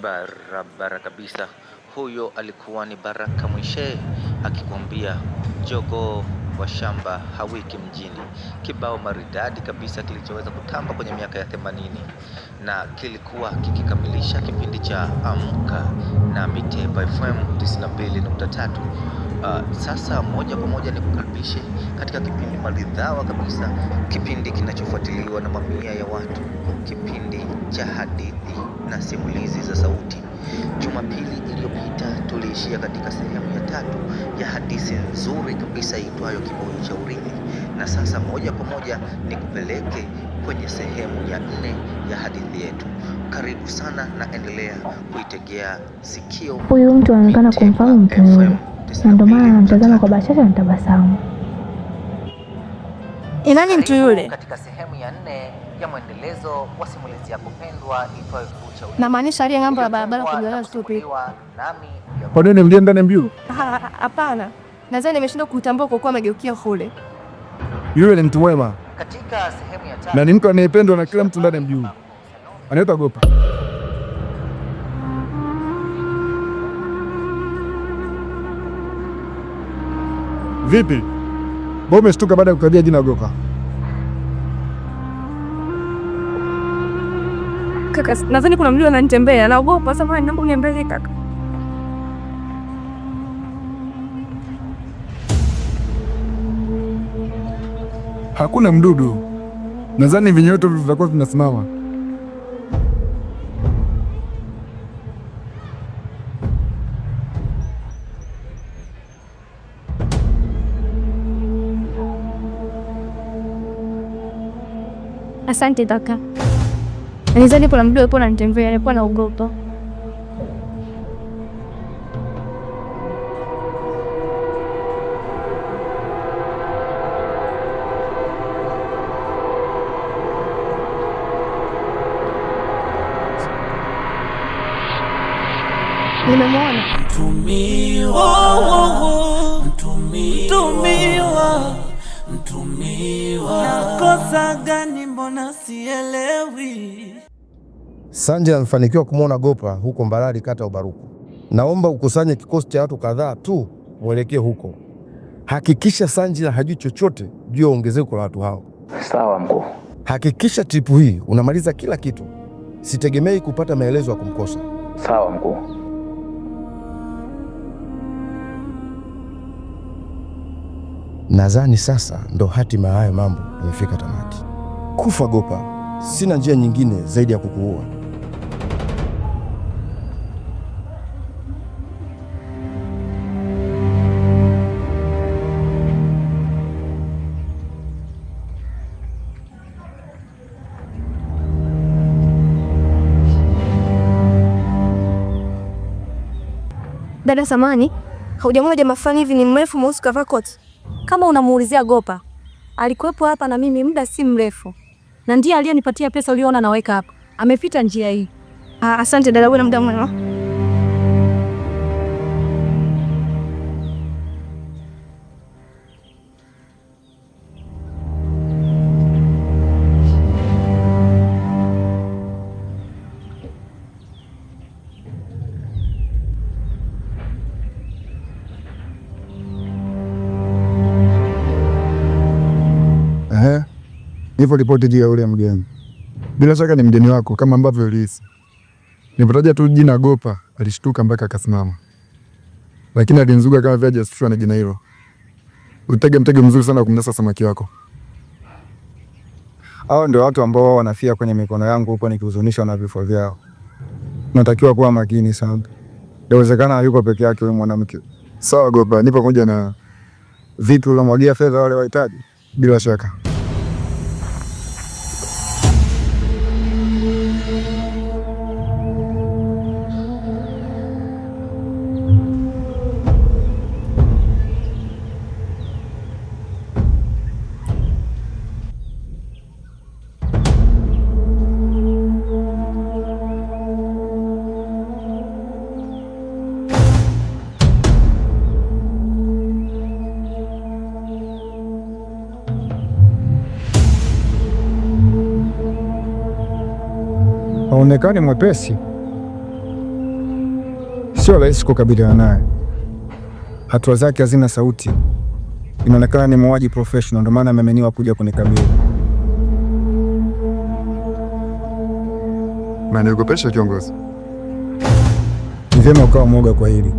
Barabara kabisa. Huyo alikuwa ni Baraka Mwishe akikwambia jogoo wa shamba hawiki mjini. Kibao maridadi kabisa kilichoweza kutamba kwenye miaka ya 80 na kilikuwa kikikamilisha kipindi cha Amka na Mitepa FM 92.3. Sasa moja kwa moja nikukaribishe katika kipindi maridhawa kabisa, kipindi kinachofuatiliwa na mamia ya watu, kipindi cha hadithi na simulizi za sauti. Jumapili iliyopita tuliishia katika sehemu ya 3 ya hadithi nzuri kabisa iitwayo Kibuyu cha Urithi, na sasa moja kwa moja nikupeleke kwenye sehemu ya 4 ya hadithi yetu. Karibu sana na endelea kuitegea sikio. Huyu mtu anaonekana kumfahamu mtu huyo, na ndio maana anamtazama kwa bashasha na tabasamu. Nani mtu yule? Katika sehemu ya 4 ya mwendelezo wa simulizi yako pendwa iitwayo Kibuyu cha Urithi. Na maanisha aliye ng'ambo ya barabara kujua stupid. Kwa nini mlie ndani mbio? Hapana. Nadhani nimeshindwa kutambua kwa kuwa amegeukia kule. Yule ni mtu mwema. Katika sehemu ya 5 na ni mtu anayependwa na kila mtu ndani ya mji. Anaitwa Gopa. Vipi? Mbona umeshtuka baada ya kukaribia jina Gopa? Kaka, nadhani kuna mtu ananitembea. Naogopa sasa, naomba uniambie kaka. Hakuna mdudu. Nadhani vinyoto vitakuwa vinasimama. Asante kaka. Nadhani kuna mdudu hapo ananitembea, alikuwa naogopa. Nimemwona. Mtumiwa. Nakosa gani mbona sielewi? Sanje amefanikiwa kumwona Gopa huko Mbarali, kata Ubaruku. Naomba ukusanye kikosi cha watu kadhaa tu mwelekee huko. Hakikisha Sanje hajui chochote juu ya ongezeko la watu hao. Sawa mkuu. Hakikisha tripu hii unamaliza kila kitu. Sitegemei kupata maelezo ya kumkosa. Sawa mkuu. Nadhani sasa ndo hatima haya mambo imefika tamati. Kufa Gopa, sina njia nyingine zaidi ya kukuua. Dada samani, haujamwona jamaa fulani hivi ni mrefu mweusi kavaa koti? Kama unamuulizia Gopa, alikuwepo hapa na mimi muda si mrefu. Na ndiye aliyenipatia pesa uliona naweka hapa. Amepita njia hii. Asante dada, wewe na muda mwema. Nipo ripoti juu ya yule mgeni. Bila shaka ni mgeni wako kama ambavyo ulihisi. Nilipotaja tu jina Gopa, alishtuka mpaka akasimama. Lakini alinzuga kama vile hajasifiwa na jina hilo. Utege mtego mzuri sana kumnasa samaki wako. Hao ndio watu ambao wanafia kwenye mikono yangu huko nikihuzunishwa na vifo vyao. Natakiwa kuwa makini sana. Inawezekana yuko peke yake huyo mwanamke. Sawa Gopa, nipo pamoja na vitu unamwagia fedha wale wahitaji. Bila shaka. haonekani mwepesi. Sio rahisi kukabiliana naye, hatua zake hazina sauti. Inaonekana ni muuaji professional, ndio maana amemeniwa kuja kunikabili. Unaniogopesha kiongozi. Ni vyema ukawa mwoga kwa hili,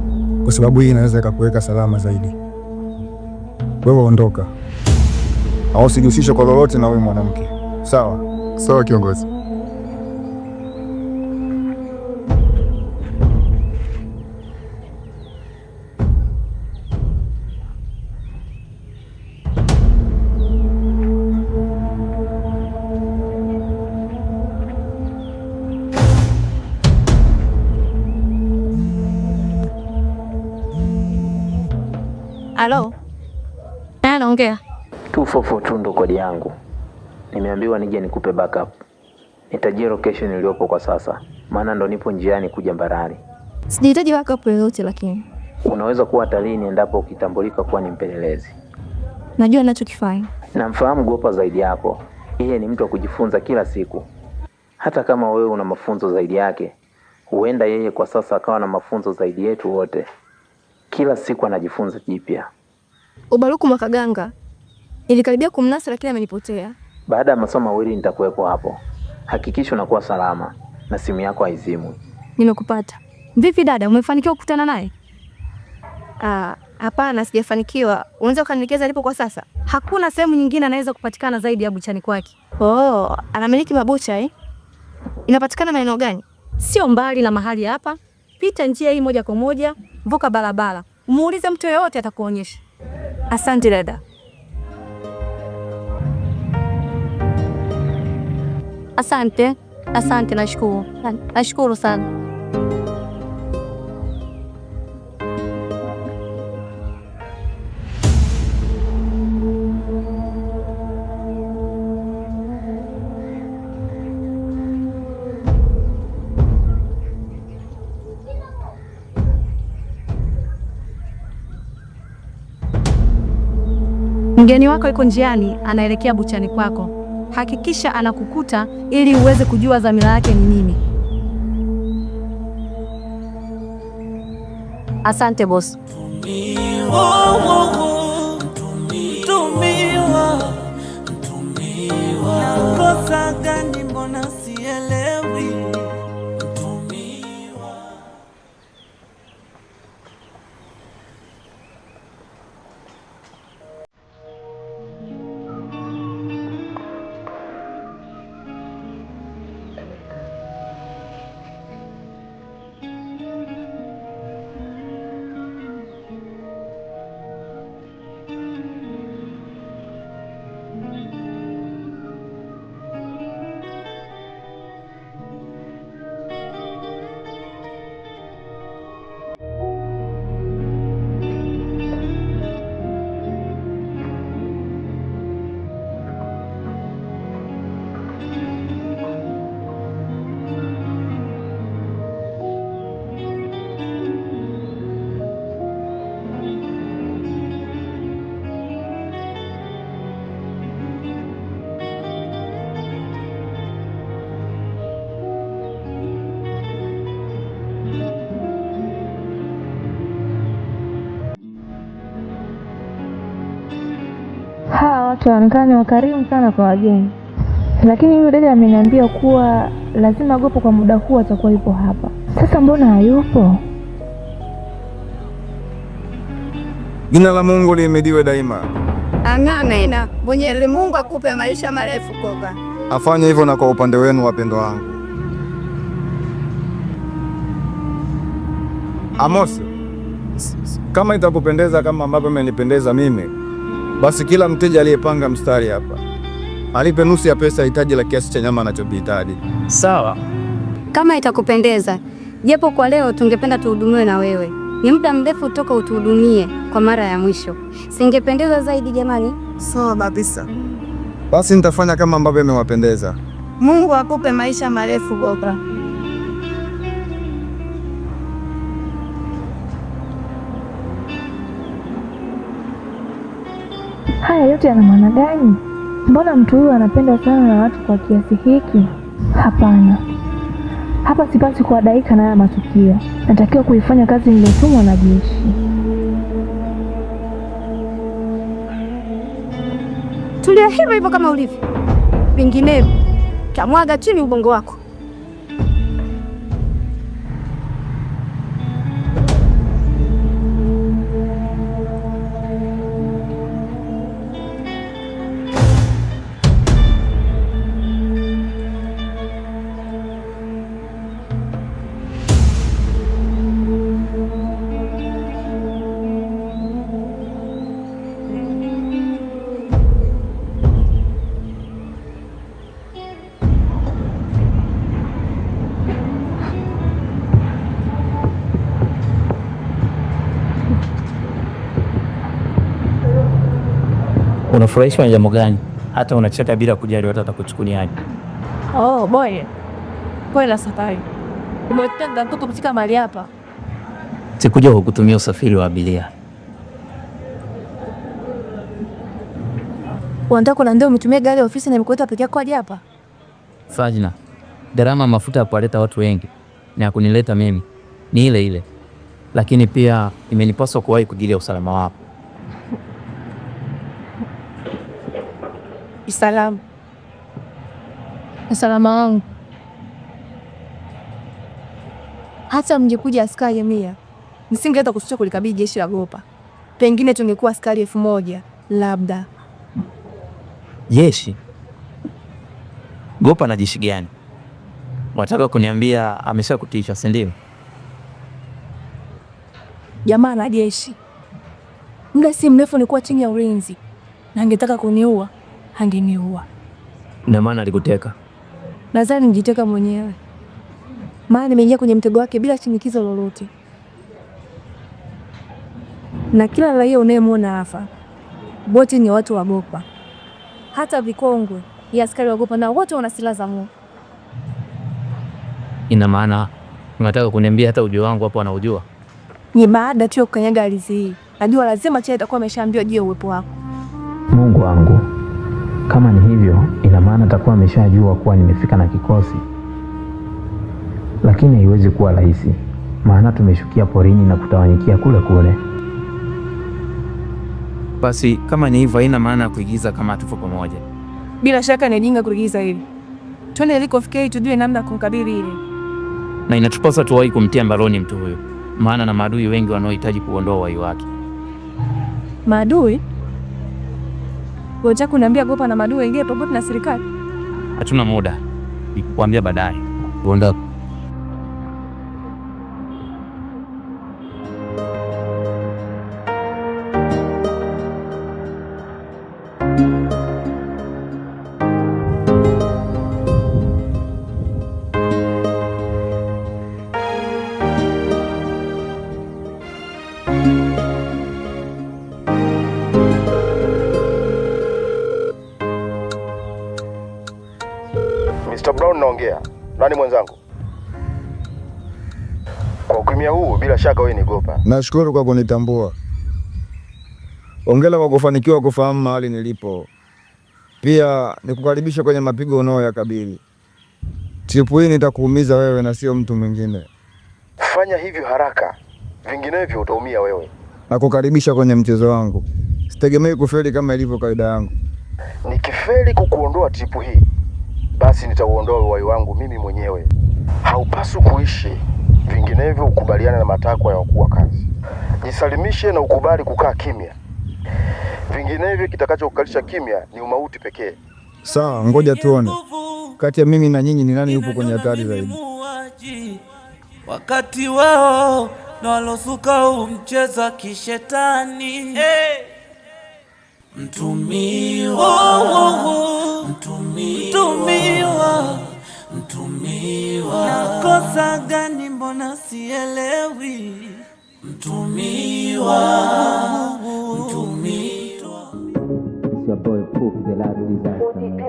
kwa sababu hii inaweza ikakuweka salama zaidi. Wewe ondoka, au usijihusishe kwa lolote na wewe mwanamke. Sawa? Sawa kiongozi. Halo. Naongea. 244 ndo kodi yangu. Nimeambiwa nije nikupe backup. Nitajie location iliyopo kwa sasa, maana ndo nipo njiani kuja Mbarali. Sijahitaji backup yoyote lakini. Unaweza kuwa hatarini endapo ukitambulika kuwa ni mpelelezi. Najua ninachokifanya. Namfahamu Gopa zaidi yako. Yeye ni mtu wa kujifunza kila siku. Hata kama wewe una mafunzo zaidi yake, huenda yeye kwa sasa akawa na mafunzo zaidi yetu wote. Kila siku anajifunza jipya. Ubaruku Mwakaganga ilikaribia kumnasa lakini amenipotea. Baada ya masomo mawili nitakuwepo hapo. Hakikisha unakuwa salama na simu yako haizimwi. Nimekupata. Vipi dada, umefanikiwa kukutana naye? Hapana, sijafanikiwa. Unaweza ukanielekeza alipo kwa sasa? Hakuna sehemu nyingine anaweza kupatikana zaidi ya buchani kwake. Oh, anamiliki mabucha eh? Inapatikana maeneo gani? Sio mbali na mahali hapa. Pita njia hii moja kwa moja, vuka barabara. Muulize mtu yeyote atakuonyesha. Asante dada. Asante, nashukuru. Nashukuru sana. Mgeni wako yuko njiani anaelekea buchani kwako. Hakikisha anakukuta ili uweze kujua dhamira yake ni nini. Asante boss. Nakosa gani mbona sielewi? Hawa watu wanaonekana ni wakarimu sana kwa wageni, lakini yule dada ameniambia kuwa lazima Gopa kwa muda huu atakuwa yupo hapa. Sasa mbona hayupo? Jina la Mungu lihimidiwe daima. Amina. Mwenyezi Mungu akupe maisha marefu Gopa. Afanye hivyo na kwa upande wenu wapendwa wangu. Amos, kama itakupendeza kama ambavyo imenipendeza mimi, basi kila mteja aliyepanga mstari hapa alipe nusu ya pesa hitaji la kiasi cha nyama anachokihitaji. Sawa. Kama itakupendeza, japo kwa leo tungependa tuhudumiwe na wewe. Ni muda mrefu toka utuhudumie kwa mara ya mwisho. Singependeza zaidi jamani? Sawa kabisa. Basi nitafanya kama ambavyo imewapendeza. Mungu akupe maisha marefu Gopa. Haya yote yana maana gani? Mbona mtu huyu anapenda sana na watu kwa kiasi hiki? Hapana, Hapa sipasi kuadaika na haya matukio. Natakiwa kuifanya kazi niliyotumwa na jeshi. Tulia hivyo hivyo kama ulivyo, vinginevyo tamwaga chini ubongo wako. Unafurahishwa na jambo gani? Hata unacheka bila kujali watu watakuchukuliaje? Oh boy, pole la safari. Umetenda mtoto kufika mahali hapa. Sikuja kukutumia usafiri wa abiria. Unataka na ndio umetumia gari ya ofisi na imekuita peke yako hapa? Fajna, gharama mafuta ya kuwaleta watu wengi na ya kunileta mimi ni ile ile, lakini pia imenipaswa kuwahi kujilia usalama wako. Usalama wangu. Hata mngekuja askari 100, nisingeweza kushtuka kulikabili jeshi la Gopa. Pengine tungekuwa askari 1000 labda. Jeshi? Gopa na jeshi gani? Wataka kuniambia amesha kutisha, si ndio? Jamaa na jeshi. Muda si mrefu nilikuwa chini ya ulinzi. Na angetaka kuniua, angeniua. Na maana alikuteka? Nadhani nijiteka mwenyewe. Maana nimeingia kwenye mtego wake bila shinikizo lolote. Na kila raia unayemwona hapa, wote ni watu wa Gopa. Hata vikongwe, ya askari wa Gopa na wote wana silaha za moto. Ina maana unataka kuniambia hata ujio wangu hapo anaujua? Ni baada tu ya kukanyaga ardhi hii. Najua lazima Chea atakuwa ameshaambiwa juu ya uwepo wako. Mungu wangu. Kama ni hivyo, ina maana atakuwa ameshajua kuwa nimefika na kikosi. Lakini haiwezi kuwa rahisi. Maana tumeshukia porini na kutawanyikia kule kule. Basi kama ni hivyo haina maana kuigiza kama tupo pamoja. Bila shaka ni jinga kuigiza hili. Twende ilikofikia tujue namna kumkabili hili. Na inatupasa tuwahi kumtia mbaroni mtu huyo. Maana na maadui wengi wanaohitaji kuondoa uhai wake. Maadui? Ngoja kuniambia Gopa na maadui wengine pamoja na serikali? Hatuna muda. Nikuambia baadaye. Ondoka. Mr. Brown naongea. Nani mwenzangu? Kwa ukimya huu bila shaka wewe ni Gopa. Nashukuru kwa kunitambua. Hongera kwa kufanikiwa kufahamu mahali nilipo. Pia nikukaribisha kwenye mapigo unayoyakabili. Tripu hii nitakuumiza wewe na sio mtu mwingine. Fanya hivyo haraka. Vinginevyo utaumia wewe. Nakukaribisha kwenye mchezo wangu. Sitegemei kufeli kama ilivyo kawaida yangu. Nikifeli kukuondoa tripu hii, basi nitauondoa uhai wangu mimi mwenyewe. Haupaswi kuishi, vinginevyo ukubaliana na matakwa ya wakuu wa kazi. Jisalimishe na ukubali kukaa kimya. Vinginevyo kitakachokukalisha kimya ni umauti pekee. Sawa, ngoja tuone. Kati ya mimi na nyinyi ni nani yupo kwenye hatari zaidi? Wakati wao na walosuka umcheza kishetani. Mtumiwa, mtumiwa, nakosa gani mbona sielewi? Mtumiwa. It's your boy Poop, the last disaster man.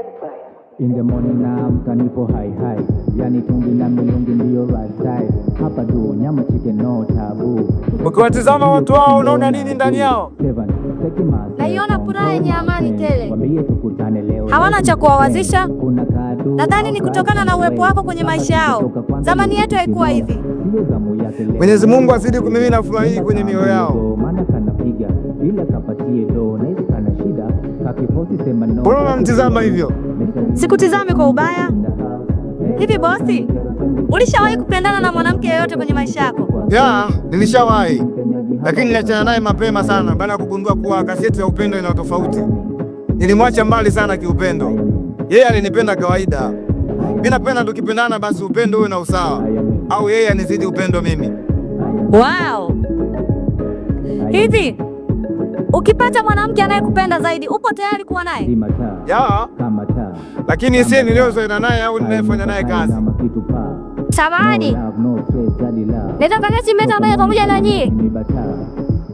In the morning na mkanipo high high. Yani tungi na milungi ndio right side. Hapa tu nyama chicken no tabu. Ukiwatizama watu wao unaona nini ndani yao? 7, take naiona furaha yenye amani tele. Hawana cha kuwawazisha. Nadhani ni kutokana na uwepo wako kwenye maisha yao. Zamani yetu haikuwa hivi. Mwenyezi Mungu azidi kumimina furaha hii kwenye mioyo yao. Mbona unamtizama hivyo? Sikutizame kwa ubaya. Hivi bosi, ulishawahi kupendana na mwanamke yeyote kwenye maisha yako? Ya, nilishawahi. Lakini niliachana naye mapema sana baada ya kugundua kuwa kasi yetu ya upendo ina tofauti. Nilimwacha mbali sana kiupendo. Yeye alinipenda kawaida. Mimi napenda tukipendana basi upendo uwe na usawa. Au yeye anizidi upendo mimi. Wow. Hivi ukipata mwanamke anayekupenda zaidi, upo tayari kuwa naye? Ya. Lakini si niliozoea naye au ninayefanya naye kazi. Samahani. Nataka nesi meta pamoja na nyie.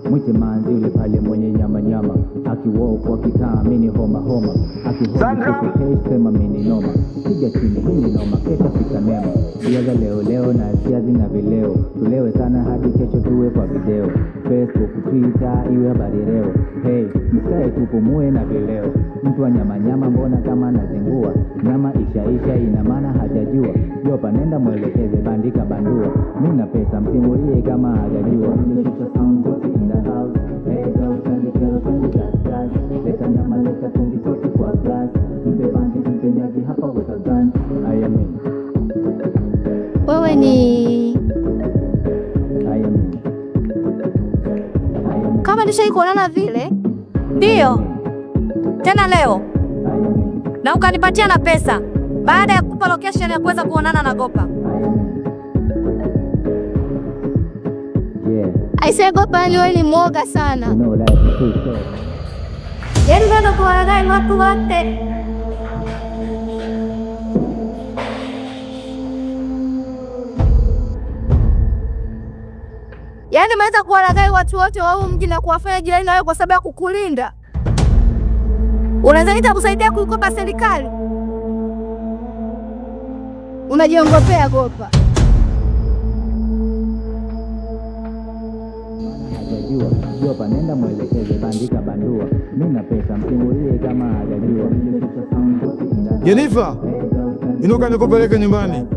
Mwite manzi yule pale mwenye nyama nyama, akiwoko akikaa mini homa homa, akisema mini noma, piga chini mini noma, kesha fika nema, siaza leo na siazi na vileo, tulewe sana hadi kesho tuwe kwa video, Facebook, Twitter, iwe habari leo, hey, mskae tupumue na vileo, mtu wa nyama nyama mbona kama nazingua, nyama ishaisha ina maana hajajua, yopa nenda mwelekeze bandika bandua, mina pesa msimulie kama hajajua, wewe ni kama nishai kuonana vile? Ndio. Tena leo. Na ukanipatia na pesa baada ya kukupa location ya kuweza kuonana na Gopa. Aisee, Gopa ni mwoga sana. Yaani ndio kuwalagai watu wote. Yaani umeweza kuwalagai watu wote wa huu mji na kuwafanya jirani na wewe kwa sababu ya kukulinda. Unaweza nita kusaidia kuikopa serikali. Unajiongopea Gopa. Hajajua, Gopa nenda mwelekeze bandika bandua. Mimi na pesa msimulie kama hajajua. Jennifer, inuka nikupeleke nyumbani.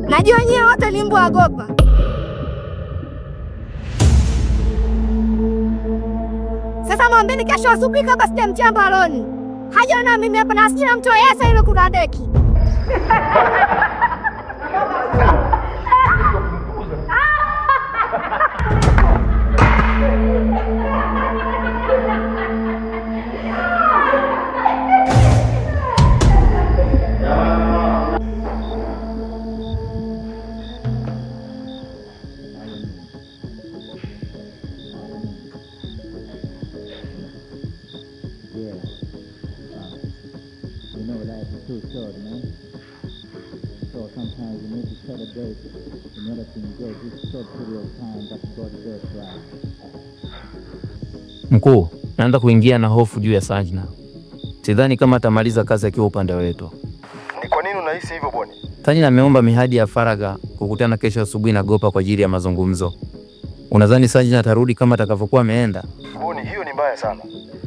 Najua nyie wote ni mbwa wa Gopa. Sasa mwambeni kesho asubuhi kabla sijamtia mbaroni. Hajaona mimi hapa na sina mtu yeyote ile kuna deki. Mkuu, naanza kuingia na hofu juu ya Sajna. Sidhani kama atamaliza kazi akiwa upande wetu. Ni kwa nini unahisi hivyo Boni? Sajna ameomba mihadi ya faragha kukutana kesho asubuhi na Gopa kwa ajili ya mazungumzo. Unadhani Sajna atarudi kama atakavyokuwa ameenda? Boni, hiyo ni mbaya sana.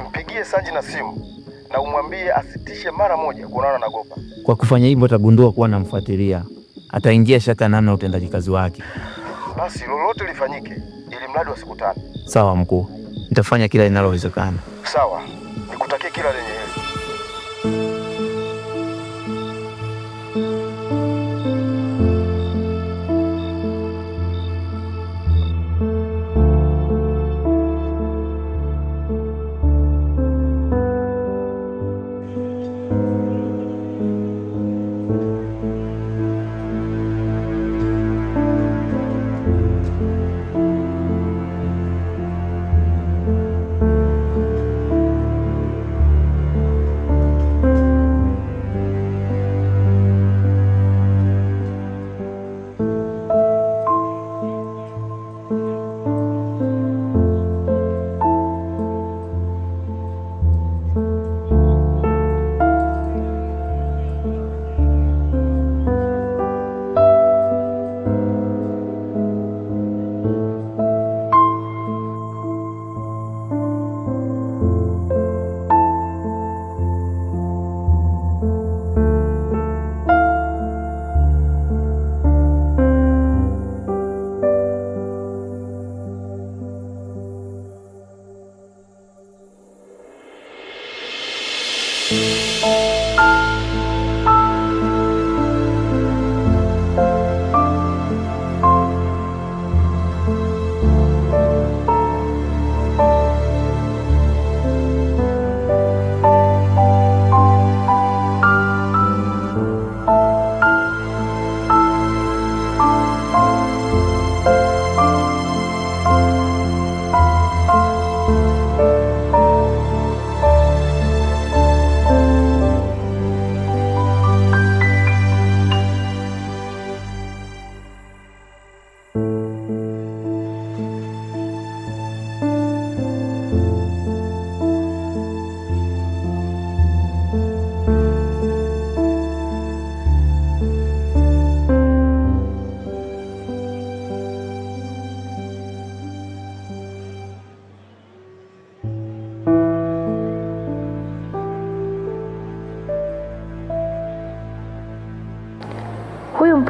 Mpigie Sajna simu na umwambie asitishe mara moja kuonana na Gopa. Kwa kufanya hivyo atagundua kuwa namfuatilia. Ataingia shaka namna utendaji kazi wake. Basi lolote lifanyike ili mradi wasikutane. Sawa mkuu. Nitafanya kila linalowezekana. Sawa. Nikutakie kila lenye heri.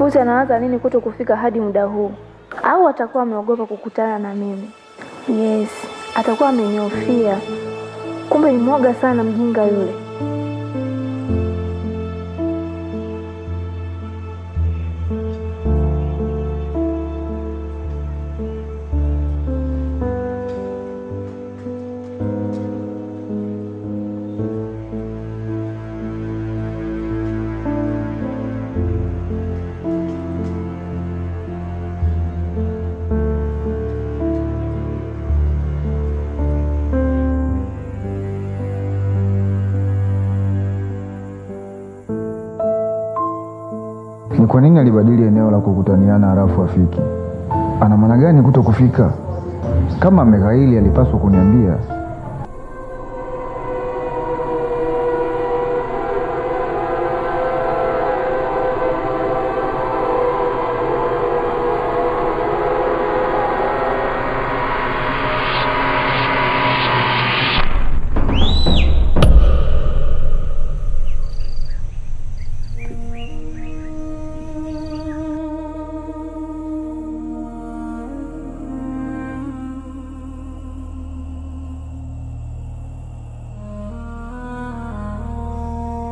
Futi anawaza nini kuto kufika hadi muda huu? Au atakuwa ameogopa kukutana na mimi? Yes, atakuwa amenihofia. Kumbe ni mwoga sana mjinga yule. Ni kwa nini alibadili eneo la kukutaniana halafu afiki? Ana maana gani kuto kufika? Kama ameghaili alipaswa kuniambia.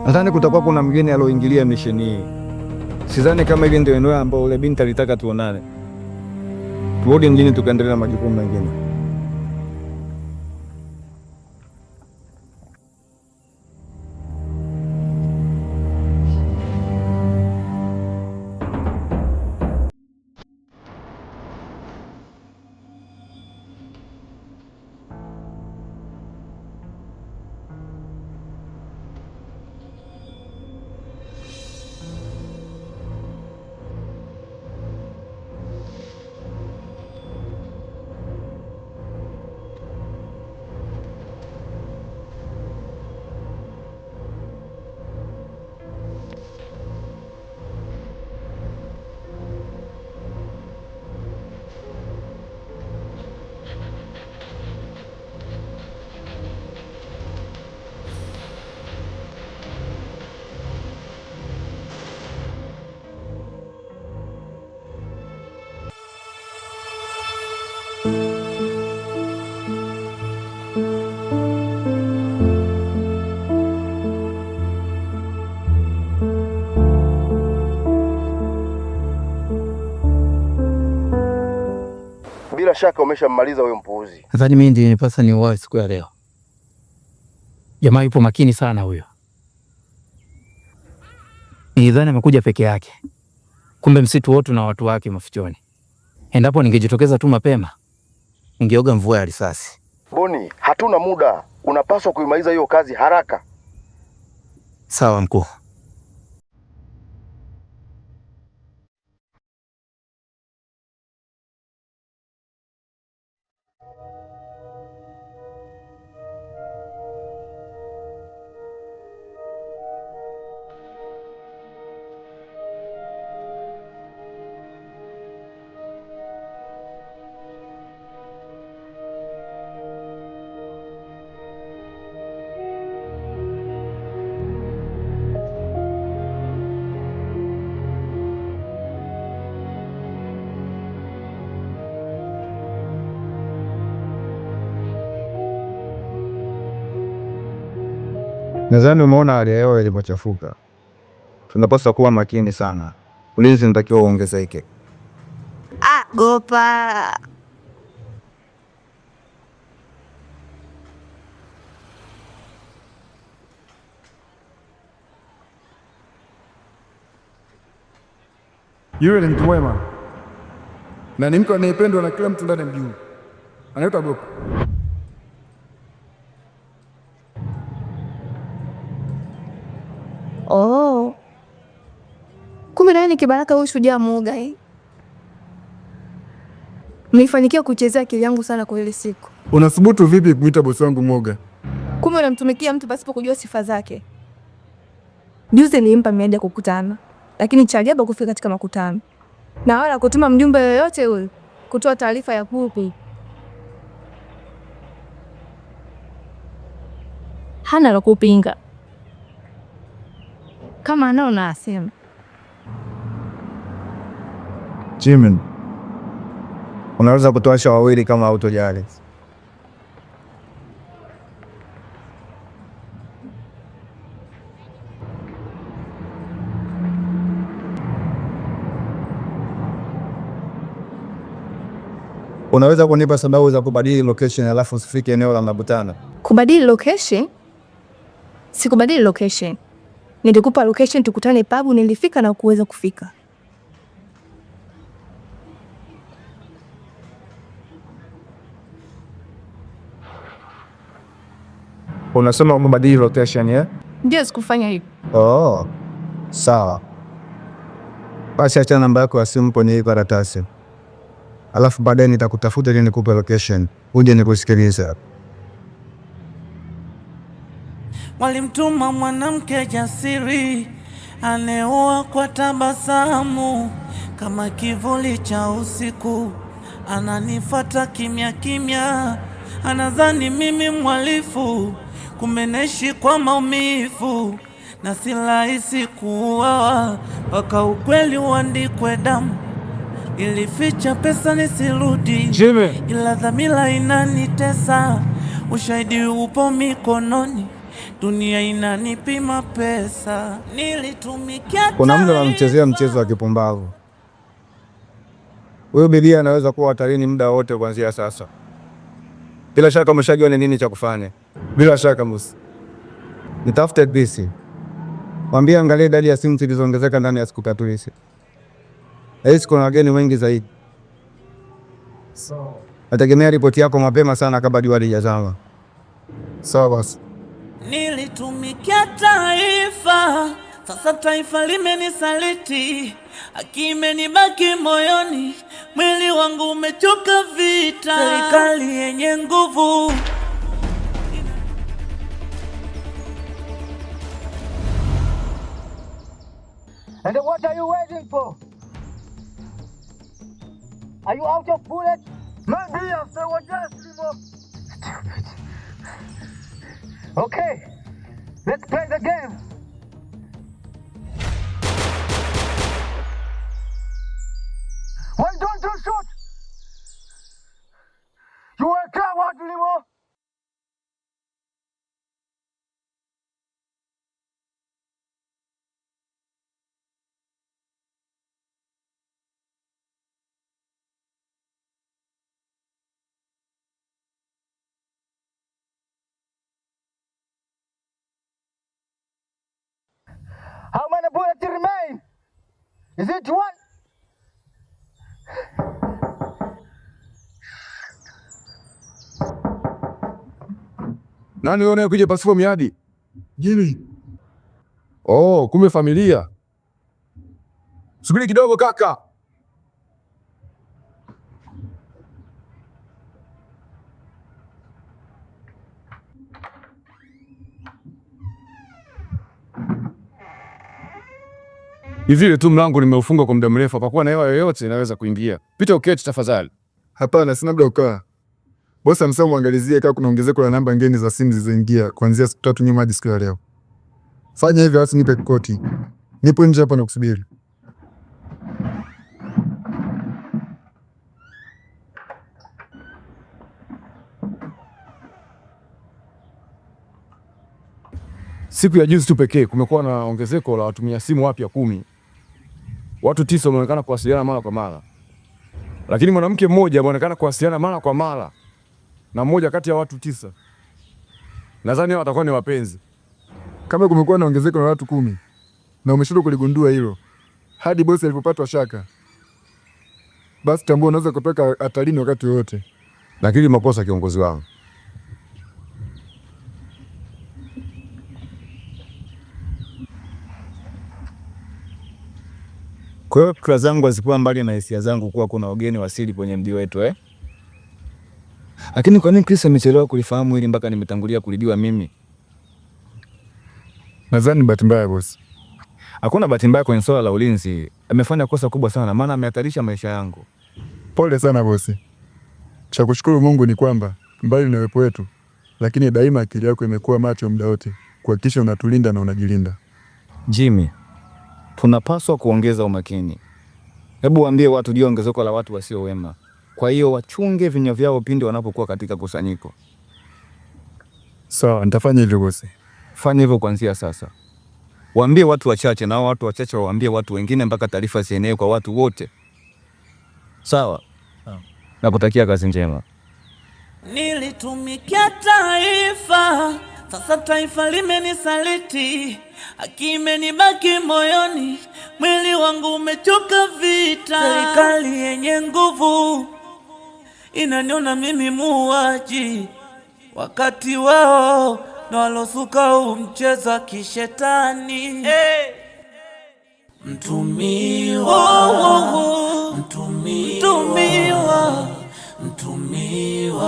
Nadhani kutakuwa kuna mgeni alioingilia misheni hii. Sidhani kama ile ndio eneo ambao ule binti alitaka tuonane. Turudi mjini tukaendelea na majukumu mengine. Bila shaka umeshammaliza huyo mpuuzi. Nadhani mimi ndiye nipasa ni uwae siku ya leo. Jamaa yupo makini sana huyo. Nidhani amekuja peke yake. Kumbe msitu wote na watu wake mafichoni. Endapo ningejitokeza tu mapema, ningeoga mvua ya risasi. Boni, hatuna muda. Unapaswa kuimaliza hiyo kazi haraka. Sawa mkuu. Nadhani umeona hali ya hewa ilipochafuka. Tunapaswa kuwa makini sana. Ulinzi unatakiwa uongezeke. Gopa. Yule ni mtu mwema na ni mtu anayependwa na kila mtu ndani ya mji huu. Anaitwa Gopa. Oh. Kumbe naye ni kibaraka huyu shujaa mwoga eh? Nilifanikiwa kuchezea akili yangu sana kwa ile siku. Unathubutu vipi kuita bosi wangu mwoga? Kumbe unamtumikia mtu pasipo kujua sifa zake. Juzi nilimpa miadi ya kukutana, lakini cha ajabu kufika katika makutano. Na wala kutuma mjumbe yoyote yule kutoa taarifa ya kupi. Hana la kupinga. Kama anaona asema. Jimmy, unaweza kutuacha wawili kama hautojali. Unaweza kunipa sababu za kubadili location alafu usifike eneo la mnakutana? Kubadili location? Sikubadili location. Nilikupa location tukutane pub, nilifika na kuweza kufika. Unasema umebadili location ya? Ndio, sikufanya hivyo. Oh, sawa. Basi acha namba yako ya simu kwenye hii karatasi. Alafu baadaye nitakutafuta ili nikupe location. Uje nikusikilize. Walimtuma mwanamke jasiri, aneoa kwa tabasamu, kama kivuli cha usiku, ananifuata kimya kimya, anadhani mimi mhalifu, kumbe naishi kwa maumivu, na si rahisi kuuawa mpaka ukweli uandikwe damu. Nilificha pesa nisirudi, Jimmy, ila dhamira inanitesa, ushahidi upo mikononi, dunia inanipima pesa, nilitumikia. kuna mtu anamchezea mchezo wa kipumbavu. Huyo bibi anaweza kuwa hatarini muda wote kuanzia sasa. Bila shaka umeshajua ni nini cha kufanya. Bila shaka musi. Nitafute bisi. Mwambie angalie idadi ya simu zilizoongezeka ndani ya siku 3 hizi. Hisi kuna wageni wengi zaidi. Nategemea ripoti yako mapema sana kabla jua halijazama. Sawa basi. Nilitumikia taifa, sasa taifa limenisaliti, haki imenibaki moyoni, mwili wangu umechoka vita, serikali yenye nguvu. And what are you waiting for? Are you out of bullets? Maybe after what just Limo. Stupid. Okay, let's play the game. Why don't you shoot? You are a coward, Limo. How many bullets remain? Is it one? Nani wewe kuja pasipo miadi? Jimmy. Oh, kumbe familia. Subiri kidogo kaka. Hivi tu mlango nimeufunga kwa muda mrefu, hapakuwa na hewa yoyote inaweza kuingia. Pita uketi tafadhali. Hapana, sina muda ukaa. Bosi amesema muangalizie kama kuna ongezeko la namba ngeni za simu zilizoingia kuanzia siku 3 nyuma hadi siku ya leo. Fanya hivyo hasi nipe koti. Nipo nje hapa nakusubiri. Siku ya juzi tu pekee kumekuwa na ongezeko la watumia simu wapya 10. Watu 9 wameonekana kuwasiliana mara kwa mara. Lakini mwanamke mmoja ameonekana kuwasiliana mara kwa mara na mmoja kati ya watu 9. Nadhani watakuwa ni wapenzi. Kama kumekuwa na ongezeko la watu 10 na umeshindwa kuligundua hilo hadi bosi alipopatwa shaka, basi tambua unaweza kutoka hatarini wakati wote. Lakini makosa kiongozi wangu. Kwa hiyo fikra zangu hazikuwa mbali na hisia zangu kuwa kuna wageni wasili kwenye mji wetu Lakini kwa nini Chris amechelewa kulifahamu hili mpaka nimetangulia kulijua mimi? Nadhani bahati mbaya boss. Hakuna bahati mbaya kwenye swala la ulinzi. Amefanya kosa kubwa sana maana amehatarisha maisha yangu. Pole sana boss. Cha kushukuru Mungu ni kwamba mbali na uwepo wetu, lakini daima akili yako imekuwa macho muda wote kuhakikisha unatulinda na unajilinda. Jimmy, tunapaswa kuongeza umakini. Hebu waambie watu juu ongezeko la watu wasio wema. Kwa hiyo wachunge vinywa vyao pindi wanapokuwa katika kusanyiko. Sawa, nitafanya hivyo bosi. Fanya hivyo kuanzia sasa. Waambie watu wachache na watu wachache waambie watu wengine mpaka taarifa zienee kwa watu wote. Sawa? Nakutakia kazi njema. Nilitumikia taifa, sasa taifa limenisaliti. Haki imenibaki moyoni, mwili wangu umechoka vita. Serikali yenye nguvu inaniona mimi muuaji, wakati wao na walosuka mchezo kishetani. Mtumiwa,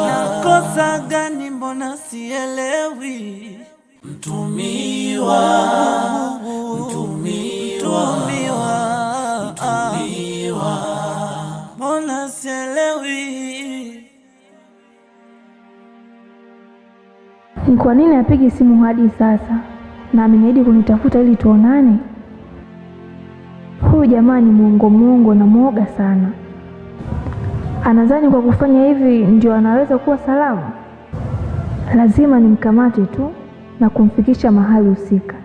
nakosa gani mbona sielewi? Mtumiwa, mbona sielewi? Ni kwa nini apigi simu hadi sasa na ameniahidi kunitafuta ili tuonane? Huyu jamaa ni muongo na mwoga sana. Anadhani kwa kufanya hivi ndio anaweza kuwa salama. Lazima nimkamate tu na kumfikisha mahali husika.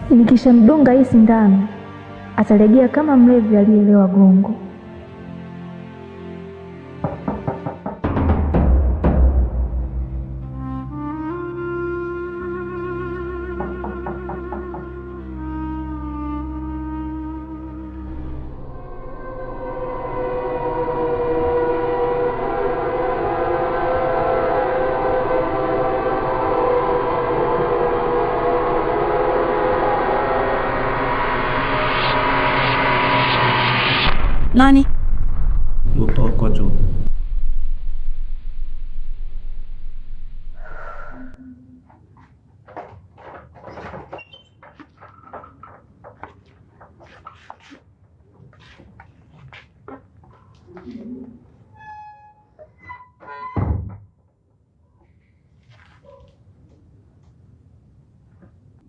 Nikishamdunga hii sindano, atalegea kama mlevi aliyelewa gongo. Nani? Utoko juu.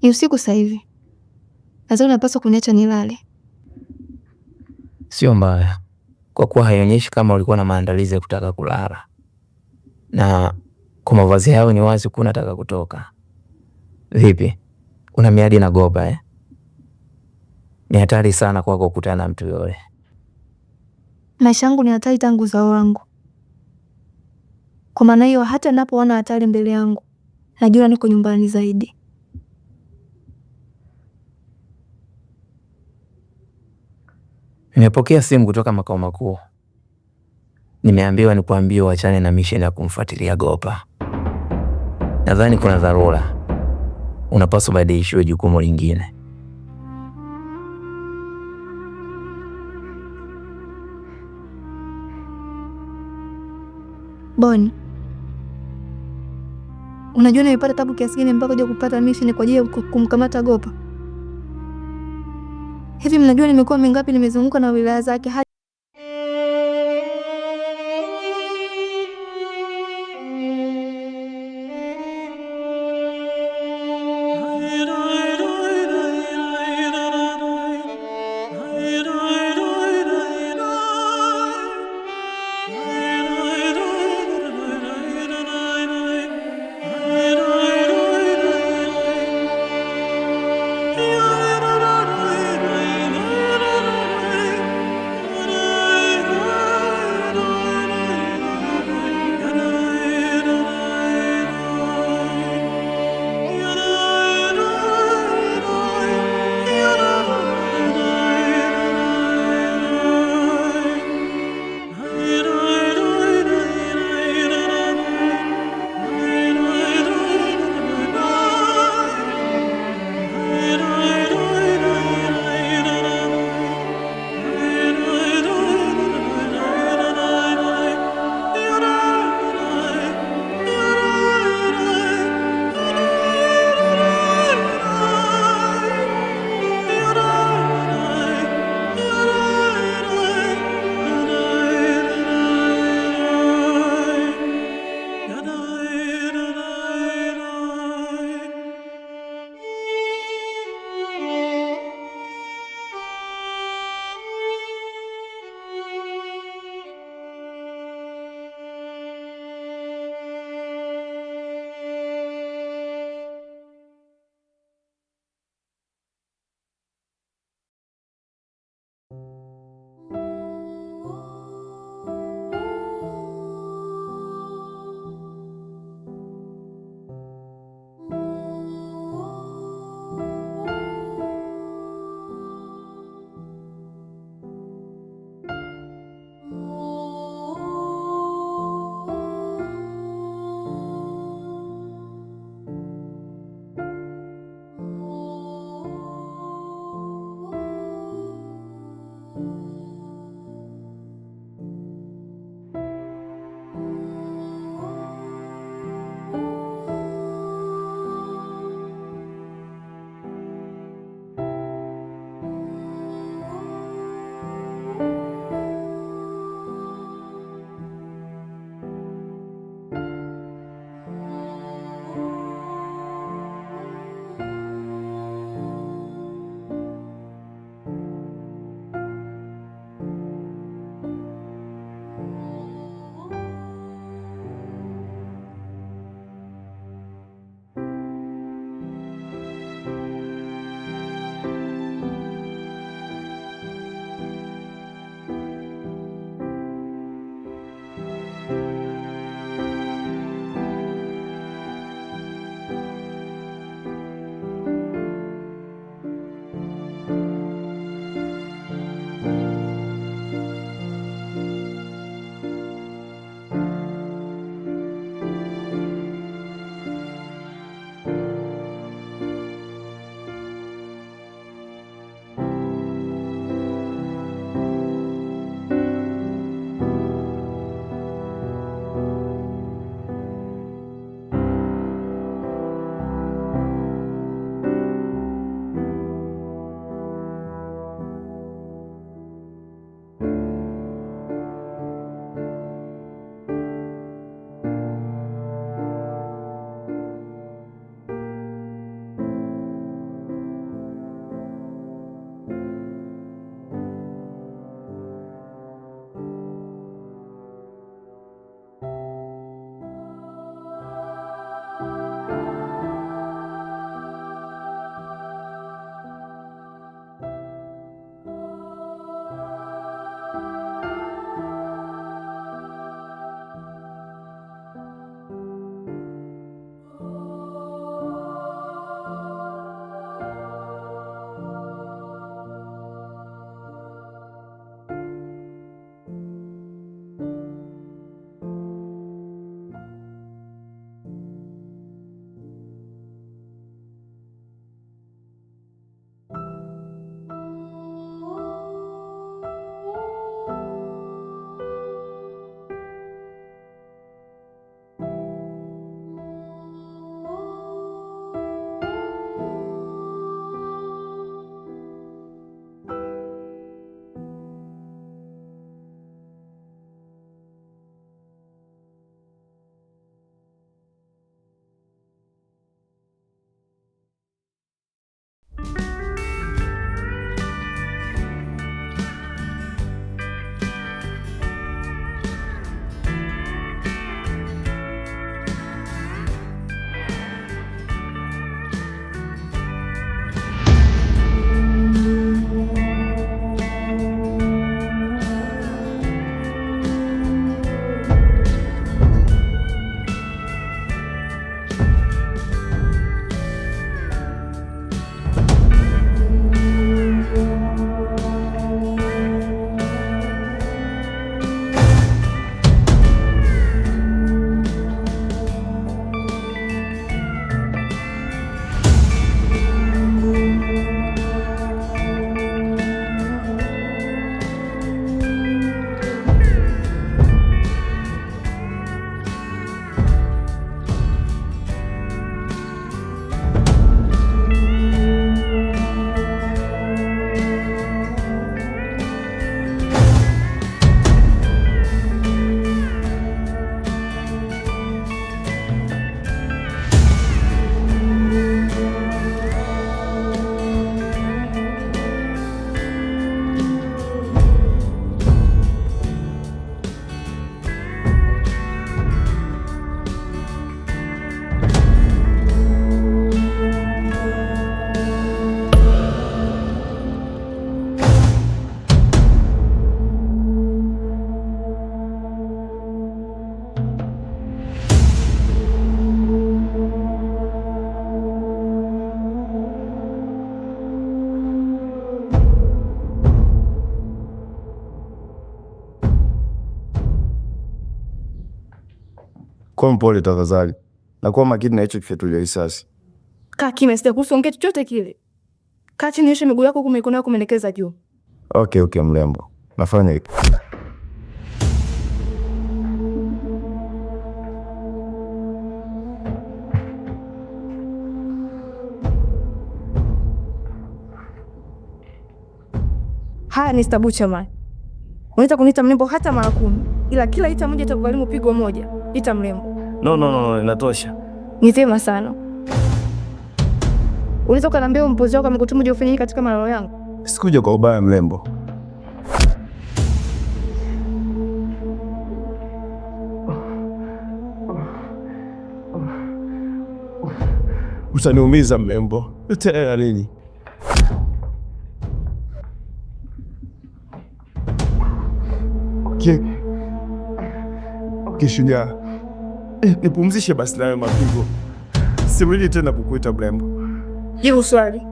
Ni usiku sasa hivi. Nadhani unapaswa kuniacha nilale. Sio mbaya, kwa kuwa haionyeshi kama ulikuwa na maandalizi ya kutaka kulala, na kwa mavazi yao ni wazi kuwa unataka kutoka. Vipi, una miadi na Gopa eh? Ni hatari sana kwako kukutana na mtu yule. Maisha yangu ni hatari tangu uzao wangu. Kwa maana hiyo hata ninapoona hatari mbele yangu, najua niko nyumbani zaidi. Nimepokea simu kutoka makao makuu. Nimeambiwa nikuambie uachane na mission ya kumfuatilia Gopa. Nadhani kuna dharura. Unapaswa badilishiwe jukumu lingine. Boni, unajua nimepata tabu kiasi gani mpaka kuja kupata mission kwa ajili ya kumkamata Gopa? Hivi mnajua nimekuwa mingapi nimezunguka na wilaya zake hadi Kwa mpole tafadhali, na kuwa makini na hicho kifyatulio risasi. Kaa kimya, sija kusongea chochote kile. Kaa chini, nyosha miguu yako, mikono yako umeelekeza juu. Okay, mrembo, nafanya hivyo. Haya ni Mr. Butcherman. Unaweza kuniita mrembo hata mara 10, ila kila ita moja itakugharimu pigo moja. Ita mrembo. No, inatosha. Ni tema sana. Unaweza kuniambia mpozi wako amekutuma uje ufanye katika malalo yangu? Sikuja kwa ubaya mrembo. Utaniumiza mrembo. Tena nini? Kishujaa, nipumzishe basi nayo mapigo. Sirudi tena kukuita mrembo. Jibu swali.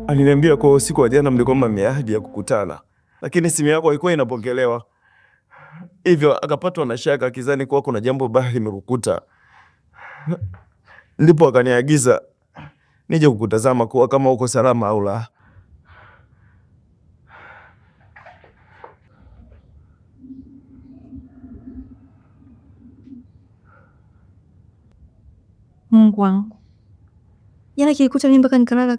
Aliniambia kwa usiku wa jana mlikuwa mmeahidi ya kukutana, lakini simu yako haikuwa inapokelewa. Hivyo akapatwa na shaka akizani kuwa kuna jambo baya limerukuta. Ndipo akaniagiza nije kukutazama kuwa kama uko salama au la. Mungu wangu. Jana kilikuta mimi mpaka nikalala.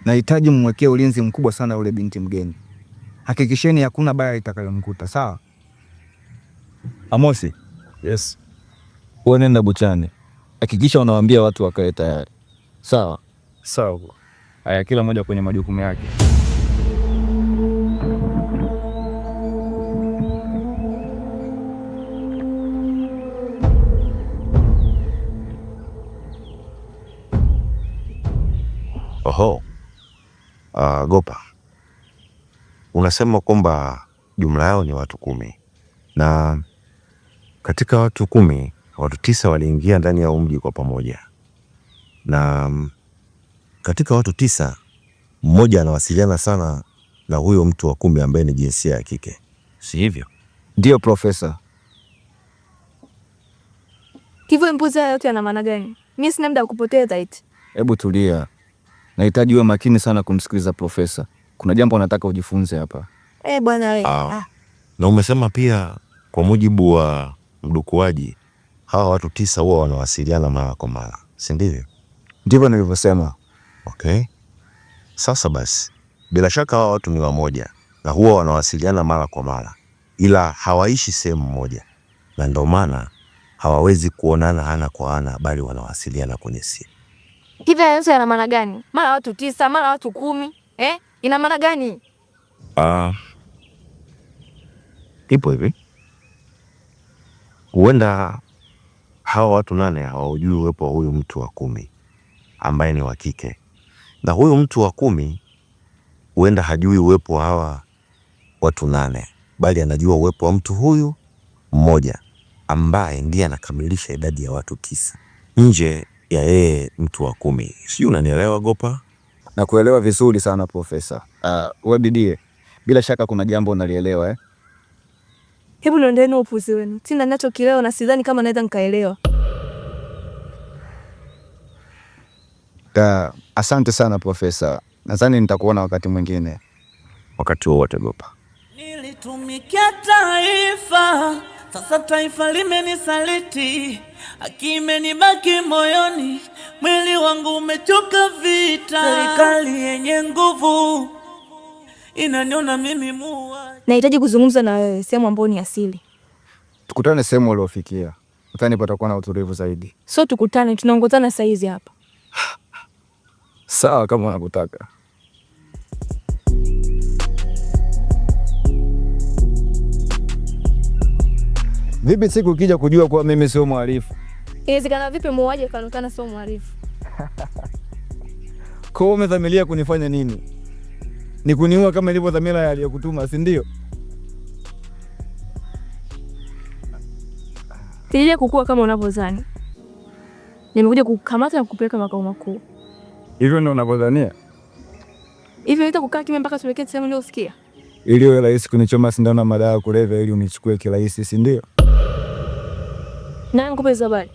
nahitaji mwekee ulinzi mkubwa sana yule binti mgeni. Hakikisheni hakuna baya itakayomkuta, sawa? Amosi. Yes. Wewe nenda buchani. Hakikisha unawaambia watu wakae tayari. Sawa? Sawa. Haya, kila mmoja kwenye majukumu yake. Oho. Gopa, unasema kwamba jumla yao ni watu 10 na katika watu 10, watu 9 waliingia ndani ya mji kwa pamoja, na katika watu 9 mmoja anawasiliana sana na huyo mtu wa 10 ambaye ni jinsia ya kike, si hivyo? Ndio Profesa. Hivyo mpuzi yote yana maana gani? Mimi sina muda wa kupoteza eti. Hebu tulia. Nahitaji uwe makini sana kumsikiliza Profesa. Kuna jambo nataka ujifunze hapa. Bwana wewe. Na umesema pia kwa mujibu wa mdukuaji hawa watu 9 huwa wanawasiliana mara kwa mara, si ndivyo? Ndivyo nilivyosema. Okay. Sasa basi, bila shaka hawa watu ni wamoja na huwa wanawasiliana mara kwa mara, ila hawaishi sehemu moja, na ndio maana hawawezi kuonana ana kwa ana, bali wanawasiliana kwenye simu. Hivi yote yana maana gani? Mara watu 9, mara watu 10. Ina maana gani? Ipo hivi. Huenda hawa watu 8 hawajui uwepo wa huyu mtu wa 10 ambaye ni wa kike. Na huyu mtu wa 10 huenda hajui uwepo wa hawa watu 8, bali anajua uwepo wa mtu huyu mmoja ambaye ndiye anakamilisha idadi ya watu 9 nje ya yeye mtu wa 10. Sijui unanielewa Gopa? Na kuelewa vizuri sana Profesa. Wewe bidie, bila shaka kuna jambo unalielewa Hebu niondeni upuzi wenu. Sina ninachokielewa na sidhani kama naweza nikaelewa. Asante sana Profesa. Nadhani nitakuona wakati mwingine. Wakati wowote Gopa. Nilitumikia taifa, sasa taifa limenisaliti. Haki imenibaki moyoni, mwili wangu umechoka vita. Serikali yenye nguvu inaniona mimi mua. Nahitaji kuzungumza na wewe sehemu ambayo ni asili. Tukutane sehemu uliofikia. Utani patakuwa na utulivu zaidi. Sio tukutane, tunaongozana saa hizi hapa. Sawa kama unakutaka. Vipi siku ukija kujua kuwa mimi sio mhalifu? Inawezekana vipi muuaje kanukana sio mhalifu? Kwa umedhamiria kunifanya nini? Ni kuniua kama ilivyo dhamira ya aliyokutuma, si ndio? Sije kukua kama unavyozani. Nimekuja kukamata na kupeleka makao makuu. Hivyo ndio unavyodhania? Hivyo itakukaa kimya mpaka tuwekee sehemu uliosikia? Ili iwe rahisi kunichoma sindano na madawa kulevya ili unichukue kirahisi, si ndio? Nani nikupe habari?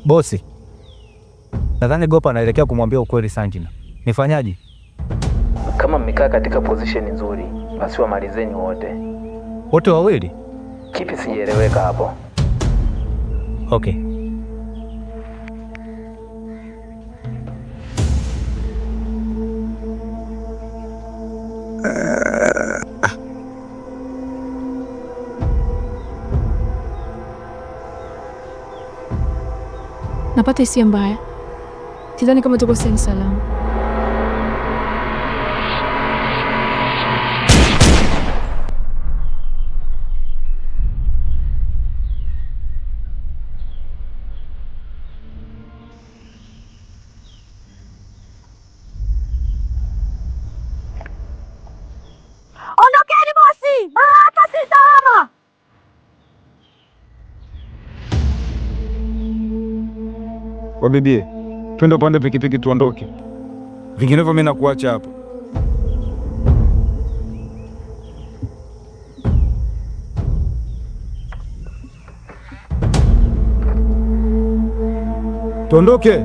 Bosi, nadhani Gopa anaelekea kumwambia ukweli Sanjina. Nifanyaje? Kama mmekaa katika position nzuri, basi wamalizeni wote. Wote wawili? Kipi sijaeleweka hapo? Okay. Napata hisia mbaya. Sidhani kama tuko sehemu salama. Ondokeni bosi! Hapa si salama! Wabibie, twende upande pikipiki tuondoke. Vinginevyo mimi nakuacha hapo. Tuondoke.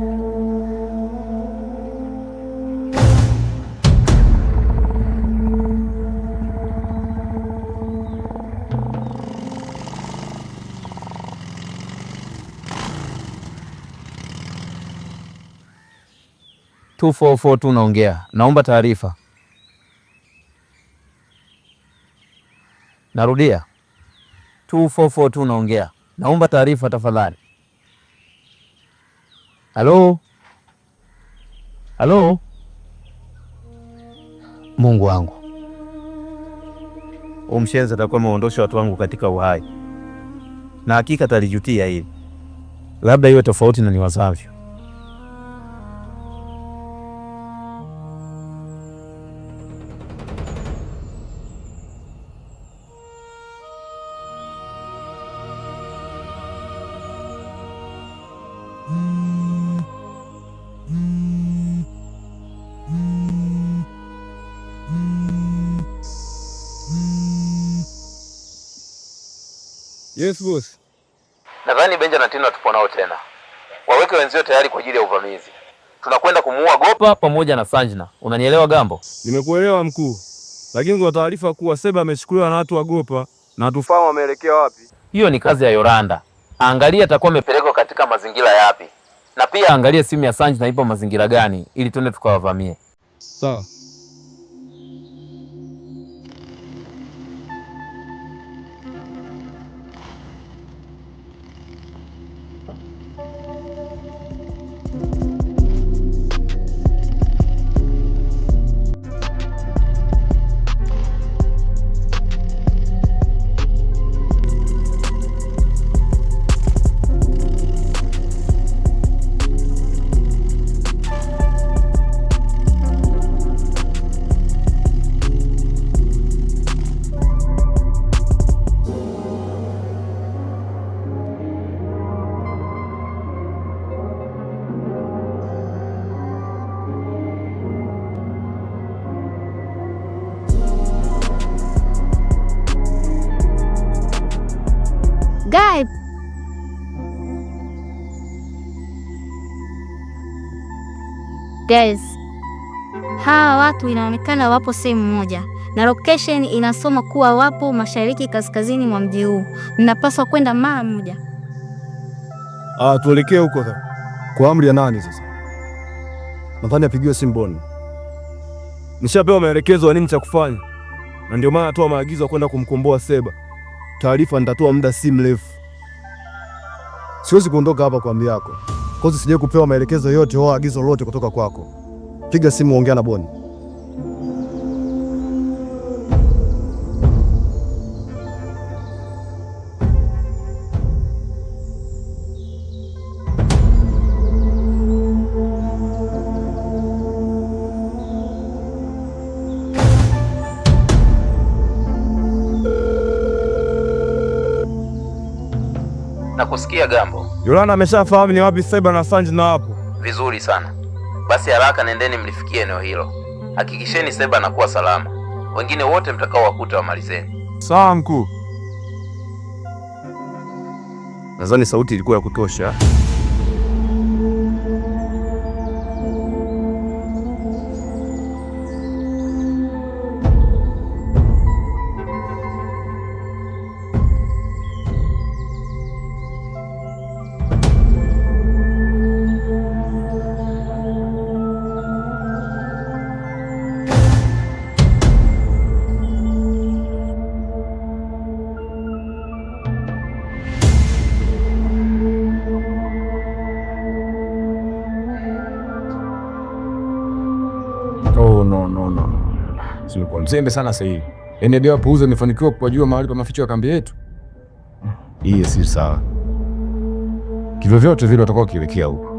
244 tu unaongea. Naomba taarifa. Narudia. 244 tu unaongea. Naomba taarifa tafadhali. Halo? Halo? Mungu wangu. Mshenzi atakuwa ameondosha watu wangu katika uhai. Na hakika atalijutia hili. Labda iwe tofauti na niwazavyo. Yes boss. Nadhani Benja na Tino tupo nao tena. Waweke wenzio tayari kwa ajili ya uvamizi. Tunakwenda kumuua Gopa pamoja na Sanjna. Unanielewa Gambo? Nimekuelewa mkuu. Lakini kwa taarifa kuwa Seba amechukuliwa na watu wa Gopa na tufahamu ameelekea wapi. Hiyo ni kazi ya Yoranda. Angalia atakuwa amepelekwa katika mazingira yapi. Na pia angalia simu ya Sanjna ipo mazingira gani ili twende tukawavamie. Sawa. Guys, hawa watu inaonekana wapo sehemu moja na location inasoma kuwa wapo mashariki kaskazini mwa mji huu. Ninapaswa kwenda mara moja. Tuelekee huko. Kwa amri ya nani sasa? Nadhani apigiwe simu Boni. Nishapewa maelekezo ya nini cha kufanya. Na ndio maana natoa maagizo ya kwenda kumkomboa Seba. Taarifa nitatoa muda si mrefu. Siwezi kuondoka hapa kwa amri yako. Kozi sije kupewa maelekezo yote au agizo lolote kutoka kwako. Piga simu, ongea na Boni. Nakusikia Gambo. Yolanda ameshafahamu ni wapi Seba na Sanjna hapo. Vizuri sana. Basi haraka nendeni mlifikie eneo hilo. Hakikisheni Seba anakuwa salama. Wengine wote mtakao wakuta wamalizeni. Sawa mkuu. Nadhani sauti ilikuwa ya kutosha. No. Sio mzembe sana sasa hivi. Yaani ndio puuza nifanikiwa kujua mahali pa maficho ya kambi yetu. Hii si sawa. Kivyo vyote vile watakuwa kielekea huko.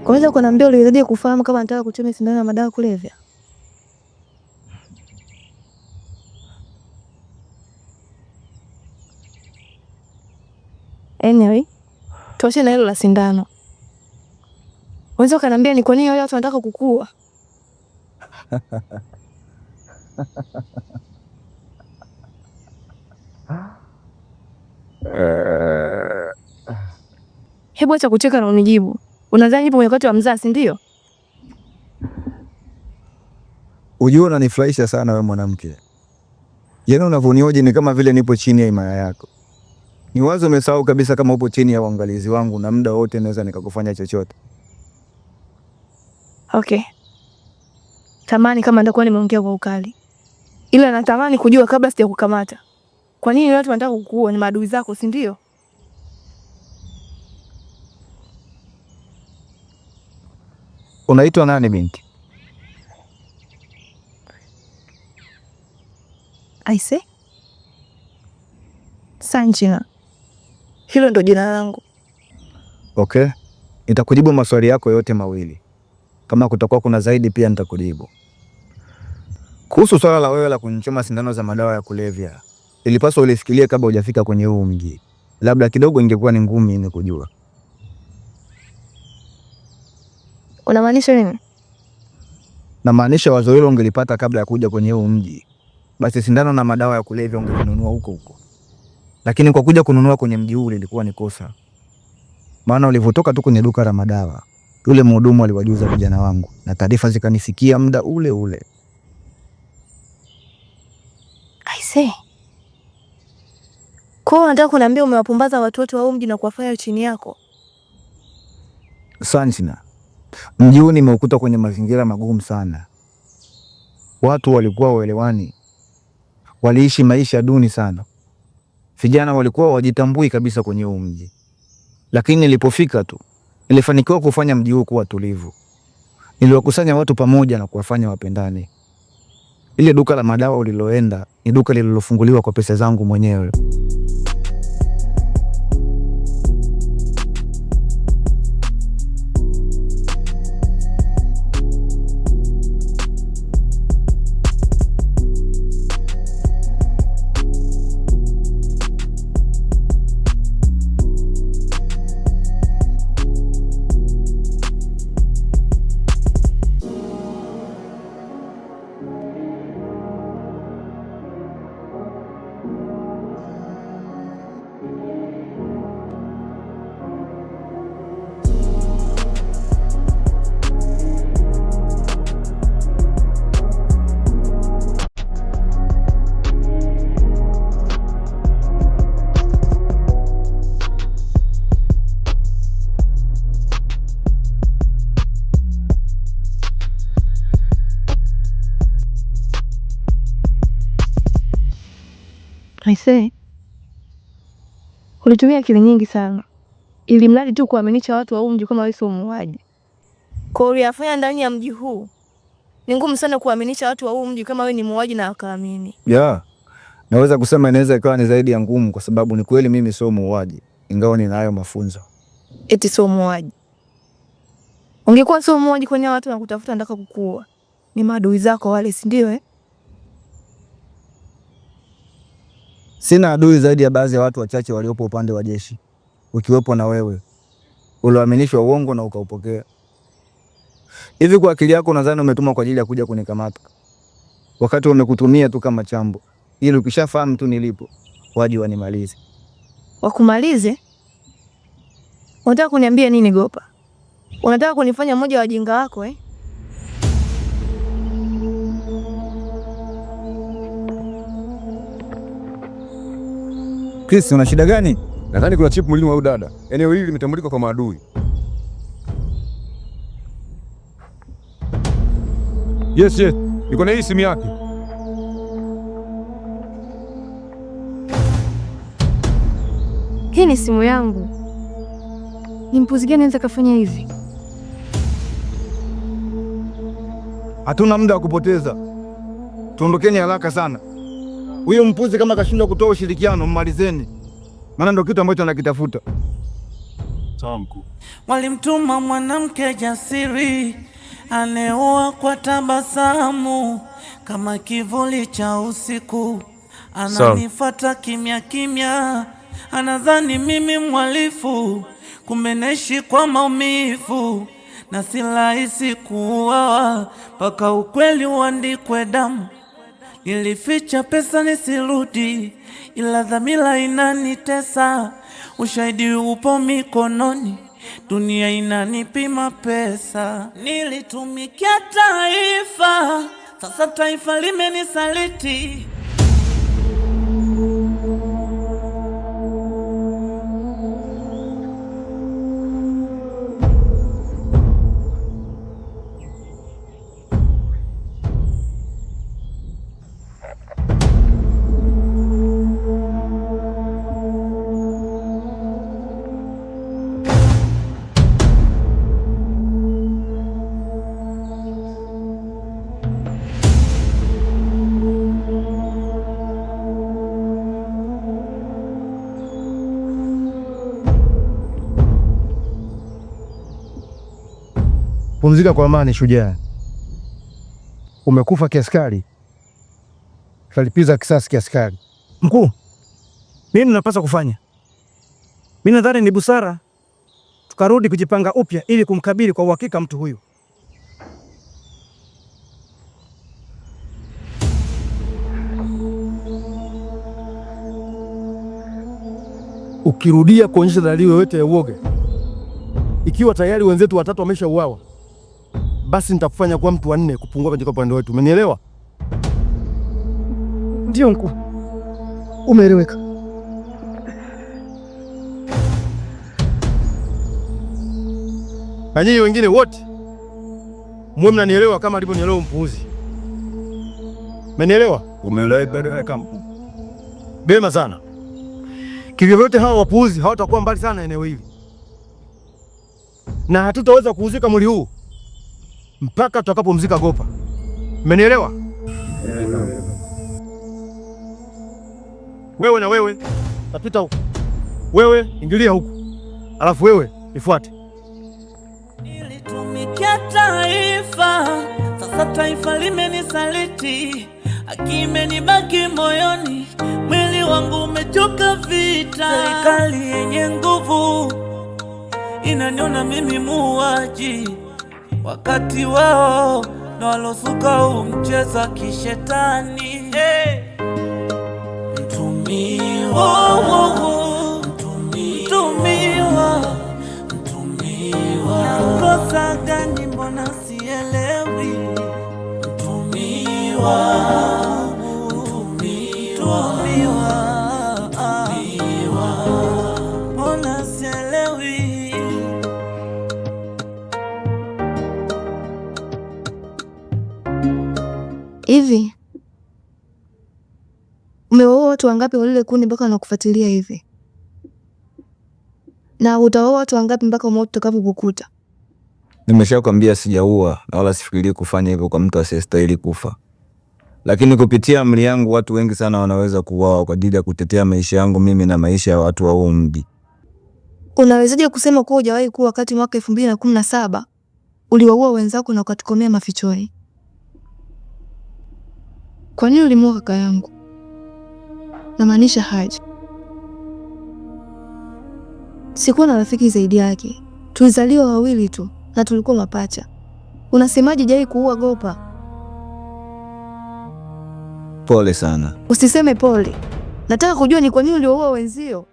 Kwanza kuniambia uliwezaje kufahamu kama nataka kuchoma sindano ya madawa kulevya? Anyway, tuache na hilo la sindano. Unaweza kaniambia ni kwa nini wale watu wanataka kukua? Hebu acha kucheka na unijibu. Unadhani nipo wakati wa mzazi ndio? Unajua unanifurahisha sana wewe mwanamke. Yaani unavyonioje ni kama vile nipo chini ya himaya yako. Ni wazo umesahau kabisa kama upo chini ya uangalizi wangu na muda wote naweza nikakufanya chochote. Okay. Tamani kama nitakuwa nimeongea kwa ukali. Ila natamani kujua kabla sijakukamata. Kwa nini watu wanataka kukuua? Ni maadui zako, si ndio? Unaitwa nani binti? Aise? Sanjina. Hilo ndo jina langu. Okay. Nitakujibu maswali yako yote mawili. Kama kutakuwa kuna zaidi pia nitakujibu. Kuhusu swala la wewe la kunichoma sindano za madawa ya kulevya, ilipaswa ulifikirie kabla hujafika kwenye huu mji. Labda kidogo ingekuwa ni ngumu nikujua. Unamaanisha nini? Namaanisha wazo hilo ungelipata kabla ya kuja kwenye huu mji. Basi sindano na madawa ya kulevya ungenunua huko huko. Lakini kwa kuja kununua kwenye mji huu ilikuwa ni kosa. Maana ulivyotoka tu kwenye duka la madawa, yule mhudumu aliwajuza vijana wangu na taarifa zikanifikia muda ule ule. Aise. Kwa nataka kuniambia umewapumbaza watu wote wa huu mji na kuwafanya chini yako? Sanjina. Mji huu nimeukuta kwenye mazingira magumu sana. Watu walikuwa waelewani. Waliishi maisha duni sana. Vijana walikuwa wajitambui kabisa kwenye huu mji. Lakini nilipofika tu, nilifanikiwa kufanya mji huu kuwa tulivu. Niliwakusanya watu pamoja na kuwafanya wapendane. Ile duka la madawa uliloenda ni duka lililofunguliwa kwa pesa zangu mwenyewe. Aise. Ulitumia akili nyingi sana. Ili mradi tu kuaminisha watu wa huu mji kama wewe sio muuaji. Kwa uliyafanya ndani ya mji huu. Ni ngumu sana kuaminisha watu wa huu mji kama wewe ni muuaji na wakaamini. Naweza kusema inaweza ikawa ni zaidi ya ngumu kwa sababu ni kweli mimi sio muuaji, ingawa ninayo mafunzo. Eti sio muuaji. Ungekuwa sio muuaji kwenye watu wanakutafuta ndaka kukuua. Ni maadui zako wale, si ndio? Sina adui zaidi ya baadhi ya watu wachache waliopo upande wa jeshi, ukiwepo na wewe. Ulioaminishwa uongo na ukaupokea. Hivi kwa akili yako nadhani umetuma kwa ajili ya kuja kunikamata? Wakati wamekutumia tu kama chambo, ili ukishafahamu tu nilipo, waje wanimalize. Wakumalize? Unataka kuniambia nini Gopa? Unataka kunifanya mmoja wa wajinga wako Chris, una shida gani? Nadhani kuna chip mwilini wa dada. Eneo hili limetambulika kwa maadui. Yes, niko na hii simu yake. Hii ni simu yangu. Ni mpuzi gani anaweza kufanya hivi? Hatuna muda wa kupoteza. Tuondokeni haraka sana. Huyo mpuzi kama kashindwa kutoa ushirikiano, mmalizeni. Maana ndio kitu ambacho anakitafuta. Sawa mkuu. Walimtuma mwanamke jasiri, aneoa kwa tabasamu, kama kivuli cha usiku, ananifuata kimya kimya, anadhani mimi mhalifu, kumbe naishi kwa maumivu, na si rahisi kuuawa mpaka ukweli uandikwe damu. Nilificha pesa nisirudi, ila dhamira inanitesa. Ushahidi upo mikononi, dunia inanipima pesa. Nilitumikia taifa, sasa taifa limenisaliti. Pumzika kwa amani shujaa. Umekufa kiaskari, tutalipiza kisasi kiaskari. Mkuu, nini tunapaswa kufanya? Mimi nadhani ni busara tukarudi kujipanga upya ili kumkabili kwa uhakika mtu huyu. Ukirudia kuonyesha dalili yoyote ya uoga, ikiwa tayari wenzetu watatu wameshauawa, basi nitakufanya kuwa mtu wa nne kupungua katika upande wetu. Umenielewa? Ndio mkuu. Umeeleweka. Na nyinyi wengine wote mwe mnanielewa kama alivyonielewa mpuuzi. Umenielewa? Umeeleweka mkuu. Bema sana. Kivyovyote hawa wapuuzi hawatakuwa mbali sana eneo hili, na hatutaweza kuuzika mwili huu mpaka tutakapomzika Gopa. Umenielewa? Wewe na wewe tapita huku, wewe ingilia huku, alafu wewe nifuate. Nilitumikia taifa, sasa taifa limenisaliti. Haki imenibaki moyoni, mwili wangu umechoka vita. Serikali yenye nguvu inaniona mimi muuaji, wakati wao na walosuka huu mchezo wa kishetani. Mtumiwa, kosa gani mbona sielewi? Mtumiwa, mbona sielewi? Hivi umewaua watu wangapi wa lile kundi mpaka wanakufuatilia hivi? Na utawaua watu wangapi mpaka mauti utakapokukuta? Nimeshakwambia sijaua na wala sifikiri kufanya hivyo kwa mtu asiyestahili kufa. Lakini kupitia amri yangu watu wengi sana wanaweza kuuawa kwa ajili ya kutetea maisha yangu mimi na maisha ya watu wa huu mji. Unawezaje kusema kuwa hujawahi kuwa wakati mwaka 2017 uliwaua wenzako na ukatukomea mafichoni? Kwa nini ulimuua kaka yangu? Namaanisha Haji. Sikuwa na rafiki zaidi yake. Tulizaliwa wawili tu na tulikuwa mapacha. Unasemaje jai kuua Gopa? Pole sana. Usiseme pole. Nataka kujua ni kwa nini uliwaua wenzio.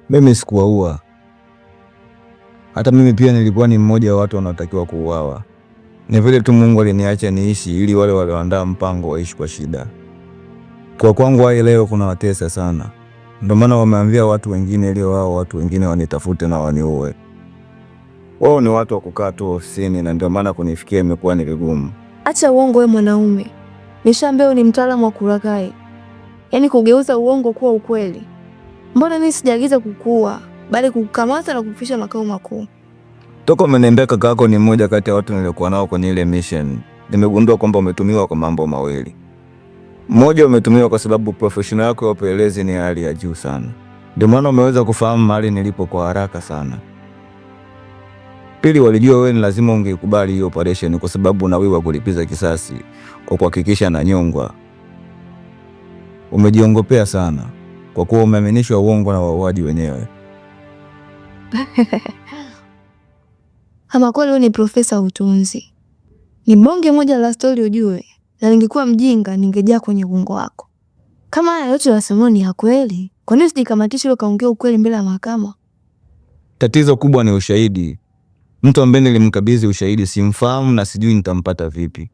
Mimi sikuwaua. Hata mimi pia nilikuwa ni mmoja wa watu wanaotakiwa kuuawa. Ni vile tu Mungu aliniacha niishi ili wale walioandaa mpango waishi kwa shida. Kwa kwangu hai leo kuna watesa sana. Ndio maana wameambia watu wengine ili wao watu wengine wanitafute na waniue. Wao ni watu wa kukaa tu ofisini na ndio maana kunifikia imekuwa ni vigumu. Acha uongo wewe mwanaume. Nishaambia ni mtaalamu wa kulaghai. Yaani kugeuza uongo kuwa ukweli. Mbona mimi sijaagiza kukuua, bali kukukamata na kukufikisha makao makuu? Toka umeniambia kaka yako ni mmoja kati ya watu niliokuwa nao kwenye ile mission, nimegundua kwamba umetumiwa kwa mambo mawili. Mmoja, umetumiwa kwa sababu professional yako ya upelelezi ni hali ya juu sana. Ndio maana umeweza kufahamu mahali nilipo kwa haraka sana. Pili, walijua wewe ni lazima ungekubali hiyo operation kwa sababu unawiwa kulipiza kisasi kwa kuhakikisha na nyongwa. Umejiongopea sana. kwa kuwa umeaminishwa uongo na wauaji wenyewe. Ama kweli wewe ni profesa utunzi. Ni bonge moja la story ujue. Na ningekuwa mjinga ningejaa kwenye uongo wako. Kama haya yote unasema ni ya kweli, kwa nini usijikamatishe ukaongea ukweli mbele ya mahakama? Tatizo kubwa ni ushahidi. Mtu ambaye nilimkabidhi ushahidi simfahamu na sijui nitampata vipi.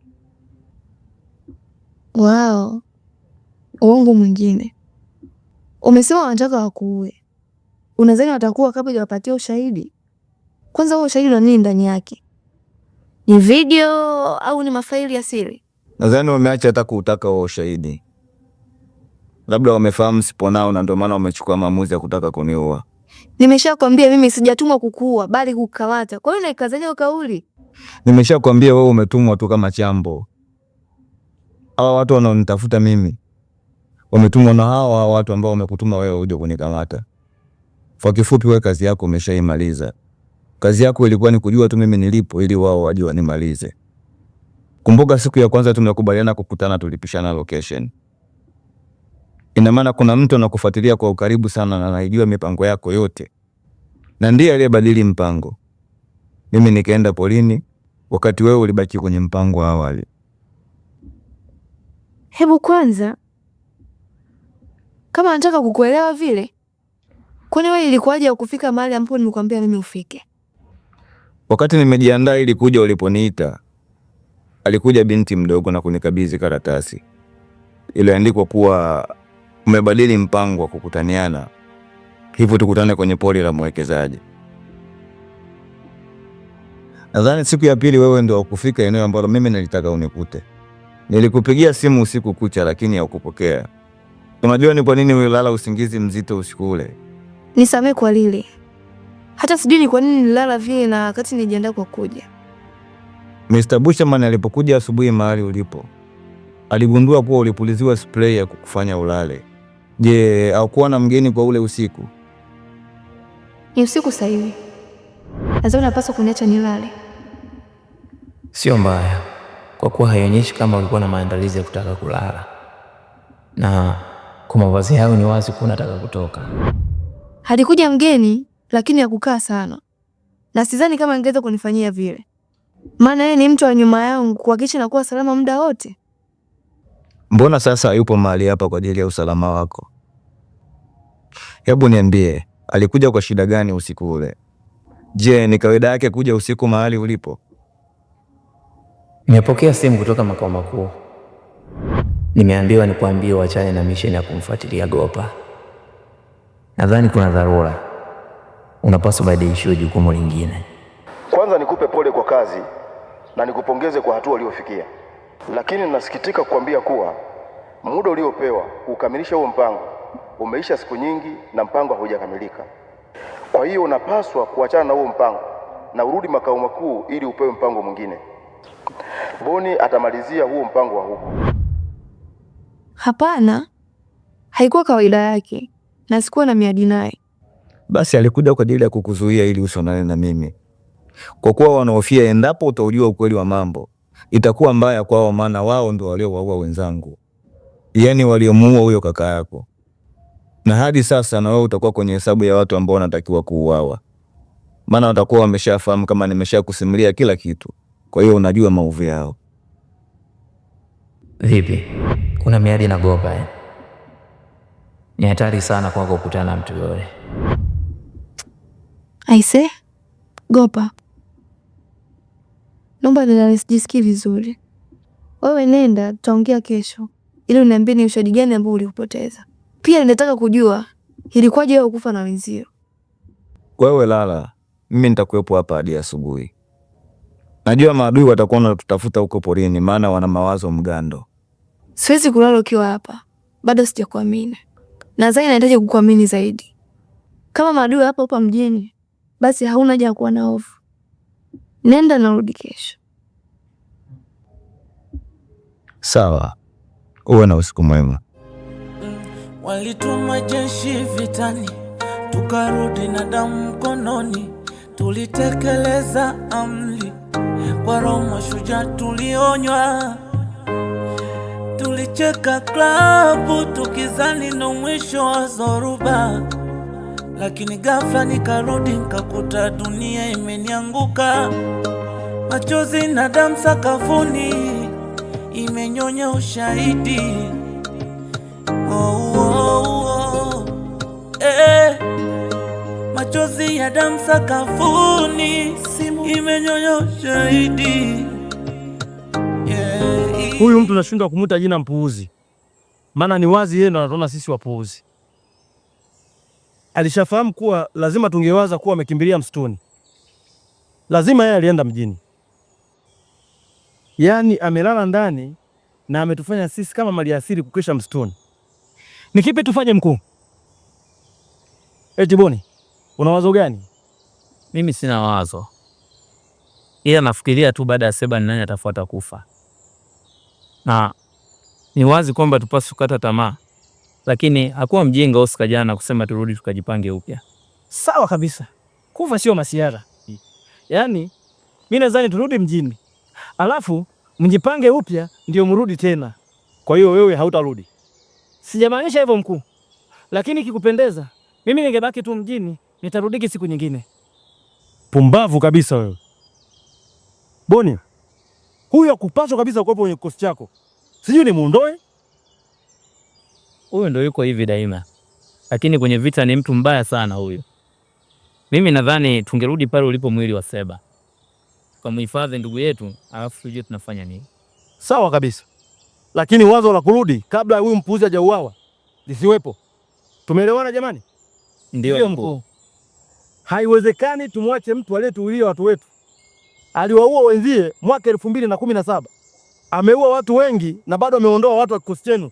Wow. Uongo mwingine. Umesema wanataka wakuue. Unadhani watakuwa kabla hawapatia ushahidi? Kwanza huo ushahidi una nini ndani yake? Ni video au ni mafaili ya siri? Nadhani wameacha hata kutaka huo ushahidi. Labda wamefahamu sipo nao na ndio maana wamechukua maamuzi ya kutaka kuniua. Nimeshakwambia mimi sijatumwa kukuua bali kukukamata. Kwa hiyo naikazaje kauli? Nimeshakwambia wewe umetumwa tu kama chambo. Hawa watu wanaonitafuta mimi wametumwa na hawa watu ambao wamekutuma wewe uje kunikamata. Kwa kifupi, wewe kazi yako umeshaimaliza. Kazi yako ilikuwa ni kujua tu mimi nilipo ili wao waje wanimalize. Kumbuka siku ya kwanza tumekubaliana kukutana, tulipishana location. Ina maana kuna mtu anakufuatilia kwa ukaribu sana na anajua mipango yako yote. Na ndiye aliyebadili mpango. Mimi nikaenda polini wakati wewe ulibaki kwenye mpango wa awali. Hebu kwanza, kama nataka kukuelewa vile, kwani wewe ilikuwaje ukufika mahali ambapo nimekuambia mimi ufike? Wakati nimejiandaa ili kuja uliponiita, alikuja binti mdogo na kunikabidhi karatasi. Iliandikwa kuwa umebadili mpango wa kukutaniana, hivyo tukutane kwenye poli la mwekezaji. Nadhani siku ya pili wewe ndio ukufika eneo ambalo mimi nilitaka unikute. Nilikupigia simu usiku kucha lakini haukupokea. Unajua ni kwa nini ulilala usingizi mzito usiku ule? Nisamee kwa lile. Hata sijui ni kwa nini nilala vile na wakati nijiandaa kwa kuja. Mr. Bushman alipokuja asubuhi mahali ulipo, aligundua kuwa ulipuliziwa spray ya kukufanya ulale. Je, haukuwa na mgeni kwa ule usiku? Ni usiku sasa hivi. Lazima unapaswa kuniacha nilale. Sio mbaya, kwa kuwa haionyeshi kama ulikuwa na maandalizi ya kutaka kulala. Na kwa mavazi yao ni wazi kuwa unataka kutoka. Halikuja mgeni, lakini hakukaa sana. Na sidhani kama angeweza kunifanyia vile. Maana yeye ni mtu wa nyuma yangu kuhakikisha nakuwa salama muda wote. Mbona sasa yupo mahali hapa kwa ajili ya usalama wako? Hebu niambie, alikuja kwa shida gani usiku ule? Je, ni kawaida yake kuja usiku mahali ulipo? Nimepokea simu kutoka makao makuu. Nimeambiwa nikuambie uachane na mission ya kumfuatilia Gopa. Nadhani kuna dharura. Unapaswa badilishiwe jukumu lingine. Kwanza nikupe pole kwa kazi na nikupongeze kwa hatua uliofikia. Lakini ninasikitika kukuambia kuwa muda uliopewa kukamilisha huo mpango umeisha siku nyingi na mpango haujakamilika. Kwa hiyo unapaswa kuachana na huo mpango na urudi makao makuu ili upewe mpango mwingine. Boni atamalizia huo mpango wa huko. Hapana. Haikuwa kawaida yake na sikuwa na miadi naye. Basi alikuja kwa ajili ya kukuzuia ili usonane na mimi. Kwa kuwa wanahofia endapo utaujua ukweli wa mambo, itakuwa mbaya kwao, maana wao ndio waliowaua wenzangu. Yaani waliomuua huyo kaka yako. Na hadi sasa na wewe utakuwa kwenye hesabu ya watu ambao wanatakiwa kuuawa. Maana watakuwa wameshafahamu kama nimeshakusimulia kila kitu. Kwa hiyo unajua maovu yao. Vipi? Kuna miadi na Gopa eh? Ni hatari sana kwako kukutana na mtu yule. Aise, Gopa. Naomba nisijisikii vizuri. Wewe nenda, tutaongea kesho. Ili uniambie ni ushahidi gani ambao uliupoteza. Pia ninataka kujua ilikuwaje wewe kufa na wenzio. Wewe lala, mimi nitakuwepo hapa hadi asubuhi. Najua maadui watakuwa wanatutafuta huko porini maana wana mawazo mgando. Siwezi kulala ukiwa hapa. Bado sijakuamini. Nadhani nahitaji kukuamini zaidi. Kama maadui hapa mjini, basi hauna haja ya kuwa na hofu. Nenda na rudi kesho. Sawa. Uwe na usiku mwema. Walituma jeshi vitani, tukarudi na damu mkononi. Tulitekeleza amri, kwa roho shujaa tulionywa. tulicheka klabu tukizani ndo mwisho wa zoruba, lakini ghafla nikarudi nikakuta dunia imenianguka. Machozi na damu sakafuni imenyonya ushahidi. Machozi ya damu sakafuni imenyonya ushahidi. Huyu mtu nashindwa kumuita jina mpuuzi, maana ni wazi yeye ndo anatuona sisi wapuuzi. Alishafahamu kuwa lazima tungewaza kuwa amekimbilia msituni. Lazima yeye alienda mjini. Yaani amelala ndani na ametufanya sisi kama maliasili kukesha msituni. Ni kipi tufanye mkuu? Eti Boni, una wazo gani? Mimi sina wazo, ila nafikiria tu baada ya Seba ni nani atafuata kufa. Na ni wazi kwamba tupaswe kukata tamaa, lakini hakuwa mjinga Oscar jana kusema turudi tukajipange upya. Sawa kabisa, kufa sio masiara. Yaani mimi nadhani turudi mjini, alafu mjipange upya ndio mrudi tena. Kwa hiyo wewe hautarudi. Sijamaanisha hivyo mkuu, lakini kikupendeza mimi ningebaki tu mjini, nitarudiki siku nyingine. Pumbavu kabisa wewe. Boni, huyu hakupaswa kabisa kuwepo kwenye kikosi chako. Sijui ni muondoe. Huyu ndio yuko hivi daima, lakini kwenye vita ni mtu mbaya sana huyu. Mimi nadhani tungerudi pale ulipo mwili wa Seba, kwa mhifadhi ndugu yetu, alafu tujue tunafanya nini. Sawa kabisa, lakini wazo la kurudi kabla huyu mpuuzi hajauawa lisiwepo. Tumeelewana jamani? Ndio mkuu. Haiwezekani tumwache mtu aliyetuulia watu wetu. Aliwaua wenzie mwaka 2017. Ameua watu wengi na bado ameondoa watu wa kikosi chenu.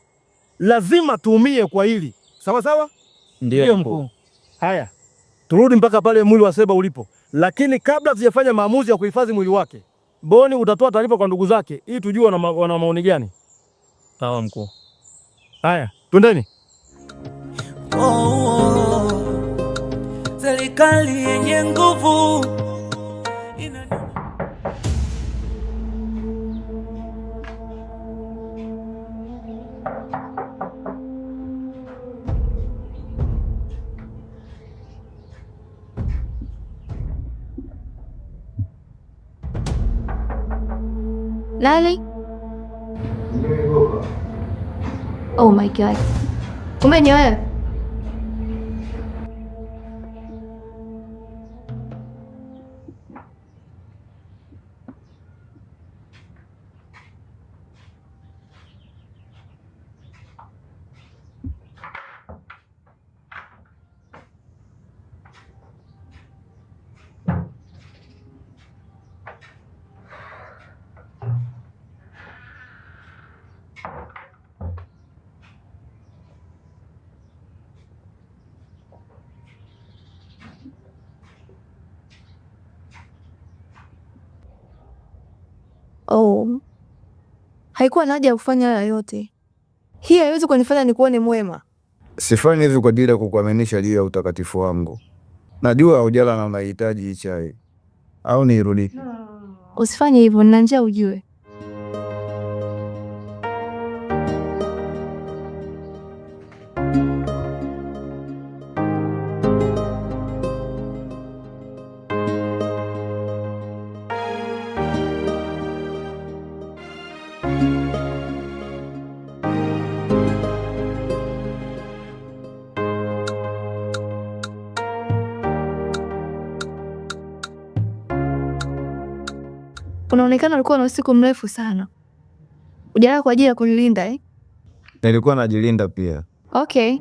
Lazima tuumie kwa hili. Sawa sawa? Ndio mkuu. Haya, turudi mpaka pale mwili wa Seba ulipo. Lakini kabla tujafanya maamuzi ya kuhifadhi mwili wake, Boni utatoa taarifa kwa ndugu zake ili tujue wana maoni gani. Sawa mkuu. Haya, twendeni. Serikali yenye nguvu Lali? Oh my God. Kumbe ni wewe? Oh, haikuwa na haja ya kufanya haya yote. Hii haiwezi kunifanya nikuone mwema. Sifanyi hivi kwa ajili ya kukuaminisha juu ya utakatifu wangu. Najua hujala na unahitaji hii chai. Au niirudi? Usifanye hivyo, nina njaa ujue. Unaonekana ulikuwa na usiku mrefu sana. Ujalala kwa ajili ya kujilinda eh? Nilikuwa najilinda pia. Okay.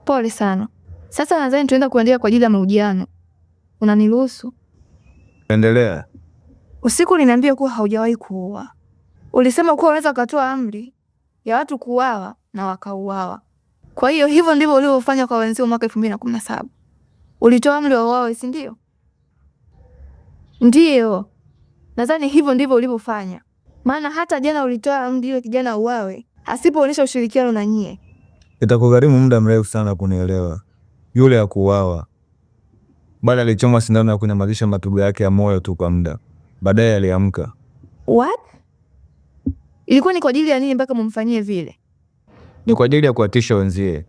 Pole sana. Sasa nadhani tuenda kuandika kwa ajili ya mahojiano. Unaniruhusu? Endelea. Usiku uliniambia kuwa haujawahi kuua. Ulisema kuwa unaweza kutoa amri ya watu kuuawa na wakauawa. Kwa hiyo hivyo ndivyo ulivyofanya kwa wenzio mwaka 2017. Ulitoa amri wauawe, si ndio? Ndio. Nadhani hivyo ndivyo ulivyofanya. Maana hata jana ulitoa amri yule kijana uawe, asipoonyesha ushirikiano na nyie. Itakugharimu muda mrefu sana kunielewa. Yule ya kuuawa baada alichoma sindano ya kunyamazisha mapigo yake ya moyo tu kwa muda. Baadaye aliamka. What? Ilikuwa ni kwa ajili ya nini mpaka mumfanyie vile? Ni kwa ajili ya kuwatisha wenzie.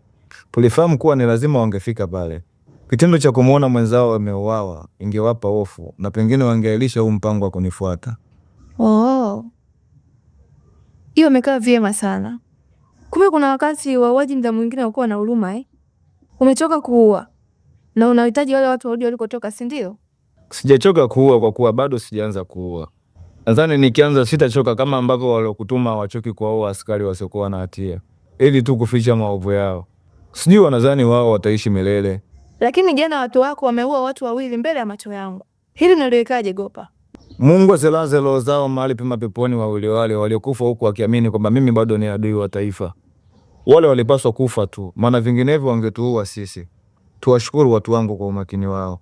Tulifahamu kuwa ni lazima wangefika pale. Kitendo cha kumuona mwenzao ameuawa ingewapa hofu na pengine wangeailisha huu mpango wa kunifuata. Oh. Hiyo imekaa vyema sana. Kumbe kuna wakati wauaji muda mwingine unakuwa na huruma Umechoka kuua na unahitaji wale watu warudi walikotoka, si ndio? Sijachoka kuua kwa kuwa bado sijaanza kuua. Nadhani nikianza sitachoka kama ambavyo waliokutuma hawachoki kuwaua askari wasiokuwa na hatia ili tu kuficha maovu yao. Sijui wanadhani wao wataishi milele. Lakini jana watu wako wameua watu 2 mbele ya macho yangu. Hili unaliwekaje Gopa? Mungu asilaze roho zao mahali pema peponi wawili wale waliokufa huku wakiamini kwamba mimi bado ni adui wa taifa. Wale walipaswa kufa tu, maana vinginevyo wangetuua sisi. Tuwashukuru watu wangu kwa umakini wao.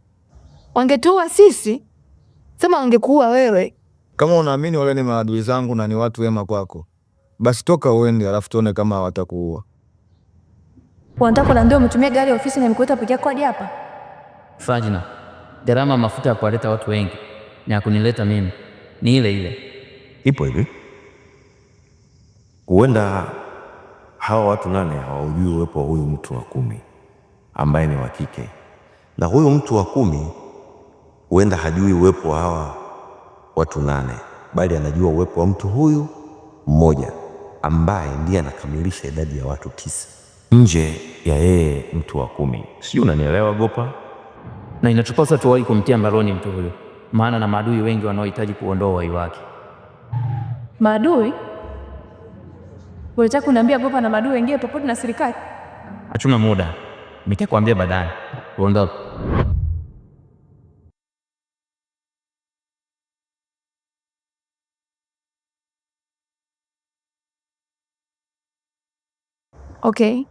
Wangetuua sisi? Sema wangekuua wewe. Kama unaamini wale ni maadui zangu na ni watu wema kwako, basi toka uende alafu tuone kama hawatakuua. Wanataka kuniambia umetumia gari ya ofisi na nimekuita peke yako hadi hapa? Fajina, gharama mafuta ya kuwaleta watu wengi na kunileta mimi ni ile ile. Ipo hivi. Huenda hawa watu 8 hawajui uwepo wa huyu mtu wa 10 ambaye ni wa kike. Na huyu mtu wa 10 huenda hajui uwepo wa hawa watu 8, bali anajua uwepo wa mtu huyu mmoja ambaye ndiye anakamilisha idadi ya watu 9 nje ya yeye mtu wa 10. Sijui unanielewa Gopa? Na inatupasa tuwahi kumtia mbaroni mtu huyo, maana na maadui wengi wanaohitaji kuondoa uhai wake. Maadui? Unataka kuniambia Gopa na maadui wengine popote na serikali? Hatuna muda. Nitakwambia baadaye. Ondoka. Okay.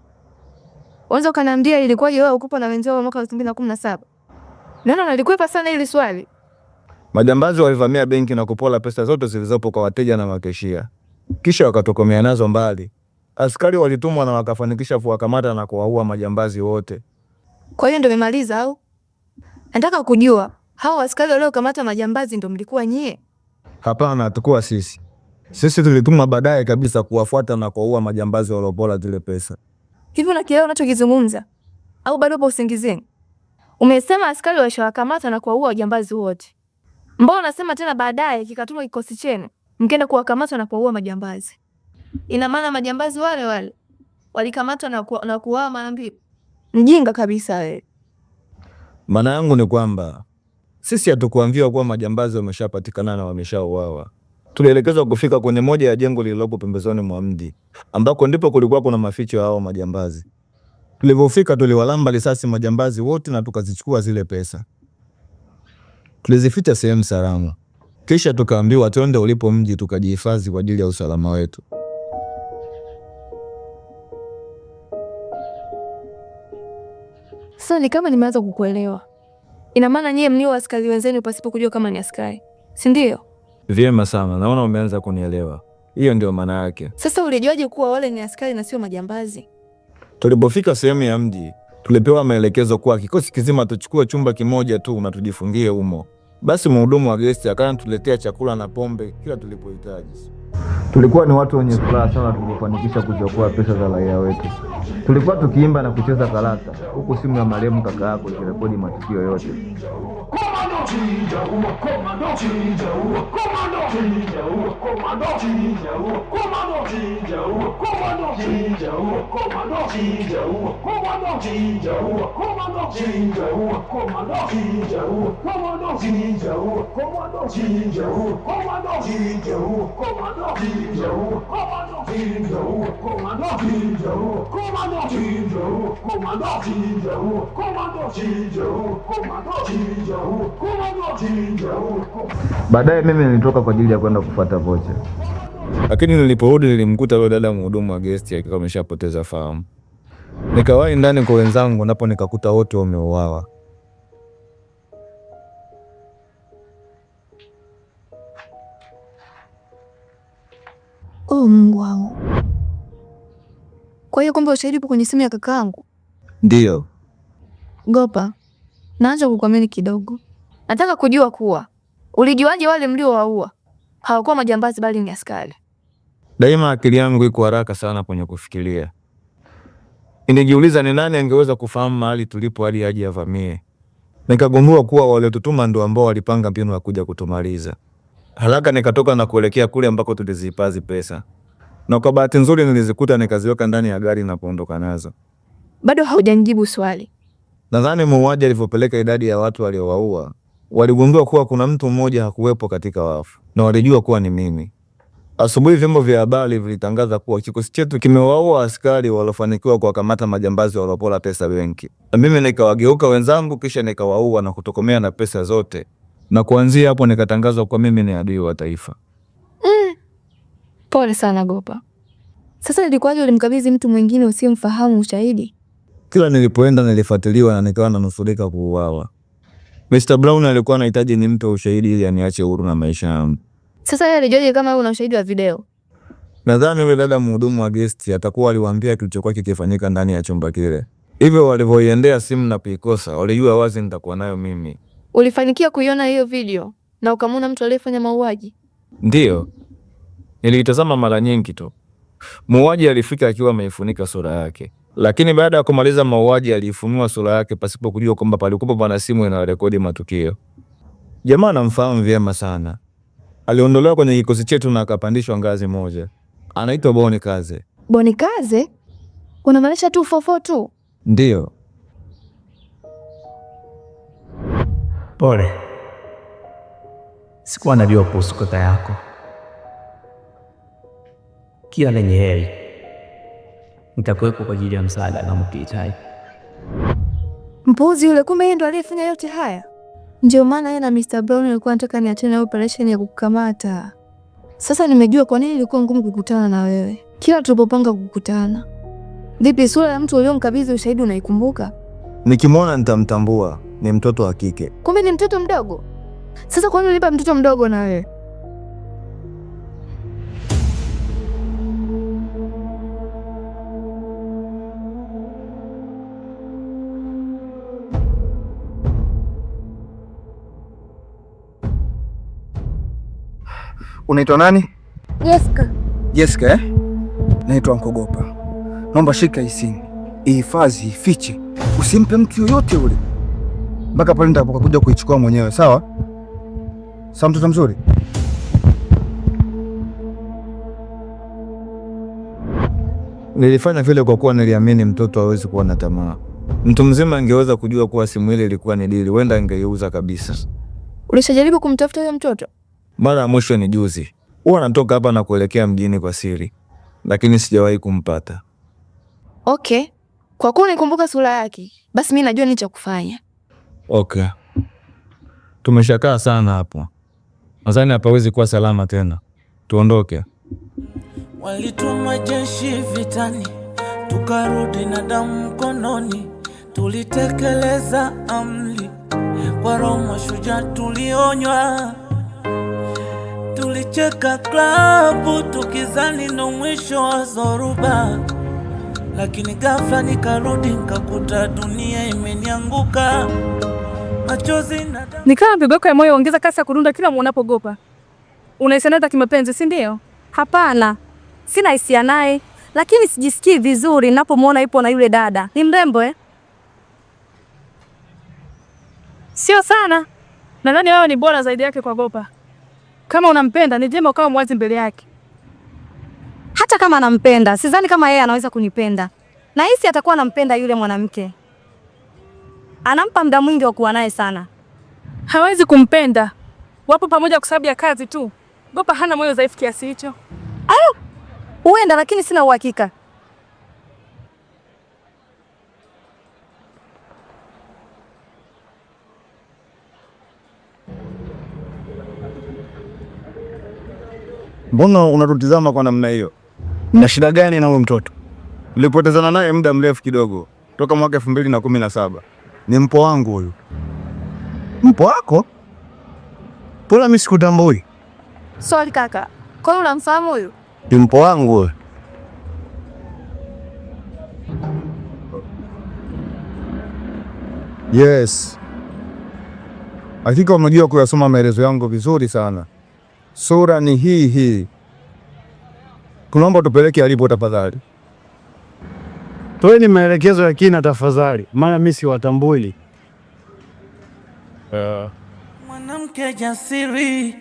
Wanza ukaniambia ilikuwaje wewe ukupa na wenzao wa mwaka 2017? Nani nalikwepa sana hili swali? Majambazi walivamia benki na kupola pesa zote zilizopo kwa wateja na makeshia. Kisha wakatokomea nazo mbali. Askari walitumwa na wakafanikisha kuwakamata na kuwaua majambazi wote. Kwa hiyo ndio umemaliza au? Nataka kujua, hao askari waliokamata majambazi ndio mlikuwa nyie? Hapana, hatakuwa sisi. Sisi tulitumwa baadaye kabisa kuwafuata na kuwaua majambazi waliopola zile pesa. Hivi unakielewa unachokizungumza? Au bado upo usingizini? Umesema askari walishawakamata na kuwaua wajambazi wote. Mbona unasema tena baadaye kikatumwa kikosi chenu mkenda kuwakamata na kuwaua majambazi? Ina maana majambazi wale walikamatwa na kuuawa mara mbili? Mjinga kabisa wewe. Maana yangu ni kwamba sisi hatukuambiwa kuwa majambazi wameshapatikana na wameshauawa. Tulielekezwa kufika kwenye moja ya jengo lililopo pembezoni mwa mji ambako ndipo kulikuwa kuna maficho ya hao majambazi. Tulipofika tuliwalamba risasi majambazi wote na tukazichukua zile pesa. Tulizificha sehemu salama. Kisha tukaambiwa twende ulipo mji tukajihifadhi kwa ajili ya usalama wetu. Sasa ni kama nimeanza kukuelewa. Ina maana nyie mlio askari wenzenu pasipo kujua kama ni askari, si ndio? Vyema sana, naona umeanza kunielewa. Hiyo ndio maana yake. Sasa ulijuaje kuwa wale ni askari na sio majambazi? Tulipofika sehemu ya mji, tulipewa maelekezo kuwa kikosi kizima tuchukue chumba kimoja tu na tujifungie humo. Basi mhudumu wa gesti akatuletea chakula na pombe kila tulipohitaji. Tulikuwa ni watu wenye furaha sana tulipofanikisha kuchukua pesa za raia wetu. Tulikuwa tukiimba na kucheza karata, huku simu ya marehemu kaka yako ikirekodi matukio yote. Baadaye mimi nilitoka kwa ajili ya kwenda kufuata vocha. Lakini niliporudi nilimkuta yule dada mhudumu wa gesti akiwa ameshapoteza fahamu. Nikawahi ndani kwa wenzangu napo nikakuta wote wameuawa. Oh Mungu wangu. Kwa hiyo kumbe ushahidi upo kwenye simu ya kakaangu? Ndio. Gopa, naanza kukuamini kidogo. Nataka kujua kuwa ulijuaje wale mliowaua hawakuwa majambazi bali ni askari? Daima akili yangu iko haraka sana kwenye kufikiria. Nilijiuliza ni nani angeweza kufahamu mahali tulipo hadi aje avamie. Nikagundua kuwa wale tutuma ndio ambao walipanga mbinu ya kuja kutumaliza. Haraka nikatoka na kuelekea kule ambako tulizihifadhi pesa. Na kwa bahati nzuri nilizikuta nikaziweka ndani ya gari na kuondoka nazo. Bado haujanijibu swali. Nadhani muuaji alivyopeleka idadi ya watu waliowaua, waligundua kuwa kuna mtu mmoja hakuwepo katika wafu na walijua kuwa ni mimi. Asubuhi vyombo vya habari vilitangaza kuwa kikosi chetu kimewaua askari waliofanikiwa kuwakamata majambazi waliopola pesa benki. Na mimi nikawageuka wenzangu kisha nikawaua na kutokomea na pesa zote. Na kuanzia hapo nikatangazwa kwa mimi ni adui wa taifa. Pole sana Gopa. Sasa ilikuwaje ulimkabidhi mtu mwingine usiyemfahamu ushahidi? Kila nilipoenda nilifuatiliwa na nikawa nanusurika kuuawa. Mr. Brown alikuwa anahitaji nimpe ushahidi ili aniache huru na maisha yangu. Sasa yeye alijuaje kama una ushahidi wa video? Nadhani yule dada mhudumu wa guest atakuwa aliwaambia kilichokuwa kikifanyika ndani ya chumba kile. Hivyo walivyoiendea simu na kuikosa, walijua wazi nitakuwa nayo mimi. Ulifanikiwa kuiona hiyo video na ukamwona mtu aliyefanya mauaji? Ndiyo. Niliitazama mara nyingi tu. Muuaji alifika akiwa ameifunika sura yake. Lakini baada ya kumaliza mauaji aliifunua sura yake pasipo kujua kwamba palikuwa pana simu inayorekodi matukio. Jamaa anamfahamu vyema sana. Aliondolewa kwenye kikosi chetu na akapandishwa ngazi moja. Anaitwa Bonikaze. Bonikaze? Unamaanisha 244 tu? Ndiyo. Pole. Sikuwa najua kuhusu kota yako. Kila lenye heri nitakuwepo kwa ajili ya msaada kama ukihitaji. Mpuuzi yule, kumbe yeye ndo aliyefanya yote haya. Ndio maana yeye na Mr. Brown alikuwa anataka niachane na operation ya kukukamata. Sasa nimejua kwa nini ilikuwa ngumu kukutana na wewe kila tulipopanga kukutana. Vipi sura ya mtu uliyomkabidhi ushahidi unaikumbuka? Nikimwona nitamtambua, ni mtoto wa kike. Kumbe ni mtoto mdogo. Sasa kwa nini unipa mtoto mdogo na wewe? Unaitwa nani? Jessica. Jessica eh? Naitwa Nkogopa. Naomba shika hii simu. Ihifadhi, ifiche. Usimpe mtu yoyote ule. Mpaka pale nitakapokuja kuichukua mwenyewe, sawa? Sawa mtoto mzuri? Nilifanya vile kwa kuwa niliamini mtoto hawezi kuwa na tamaa. Mtu mzima angeweza kujua kuwa simu ile ilikuwa ni dili, wenda angeiuza kabisa. Ulishajaribu kumtafuta huyo mtoto? Mara ya mwisho ni juzi. Huwa natoka hapa na kuelekea mjini kwa siri, lakini sijawahi kumpata. Okay. Kwa kuwa nikumbuka sura yake, basi mimi najua nini cha kufanya. Okay. Tumeshakaa sana hapo. Nadhani hapawezi kuwa salama tena. Tuondoke. Walituma jeshi vitani, tukarudi na damu mkononi. Tulitekeleza amri, kwa roho shujaa tulionywa. Tulicheka klabu tukizani ndo mwisho wa zoruba, lakini ghafla nikarudi nikakuta dunia imenianguka. Machozi na ni kama mpigo wako ya moyo ongeza kasi ya kudunda kila munapogopa. Unaisiana hata kimapenzi, si ndio? Hapana, sina hisia naye, lakini sijisikii vizuri ninapomwona ipo na yule dada. Ni mrembo eh? Sio sana. Nadhani wewe ni bora zaidi yake kwa Gopa. Kama unampenda ni jema ukawa mwazi mbele yake. Hata kama anampenda, sidhani kama yeye anaweza kunipenda. Na hisi atakuwa anampenda yule mwanamke. Anampa muda mwingi wa kuwa naye sana. Hawezi kumpenda. Wapo pamoja kwa sababu ya kazi tu. Gopa hana moyo dhaifu kiasi hicho. Huenda, lakini sina uhakika. Mbona unatutizama kwa namna hiyo? Na shida gani na huyo mtoto? Nilipotezana naye muda mrefu kidogo, toka mwaka 2017. Ni mpo wangu huyu. Mpo wako? Pole, mimi sikutambui. Sorry kaka. Kwa nini unamfahamu huyu? Ni mpo wangu huyu. Yes. Hakika unajua kuyasoma maelezo yangu vizuri sana. Sura ni hii. tunaomba tupeleke alipo tafadhali. Toeni maelekezo ya kina tafadhali, maana mimi siwatambui. Mwanamke jasiri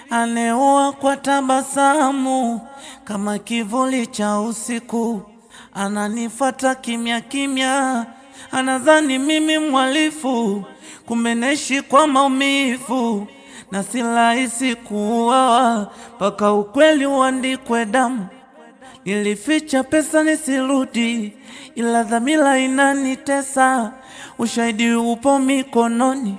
aneoa kwa tabasamu, kama kivuli cha usiku, ananifuata kimya kimya, anadhani mimi mhalifu, kumbe naishi kwa maumivu, na si rahisi kuuawa mpaka ukweli uandikwe damu. Nilificha pesa nisirudi, ila dhamira inanitesa, ushahidi upo mikononi,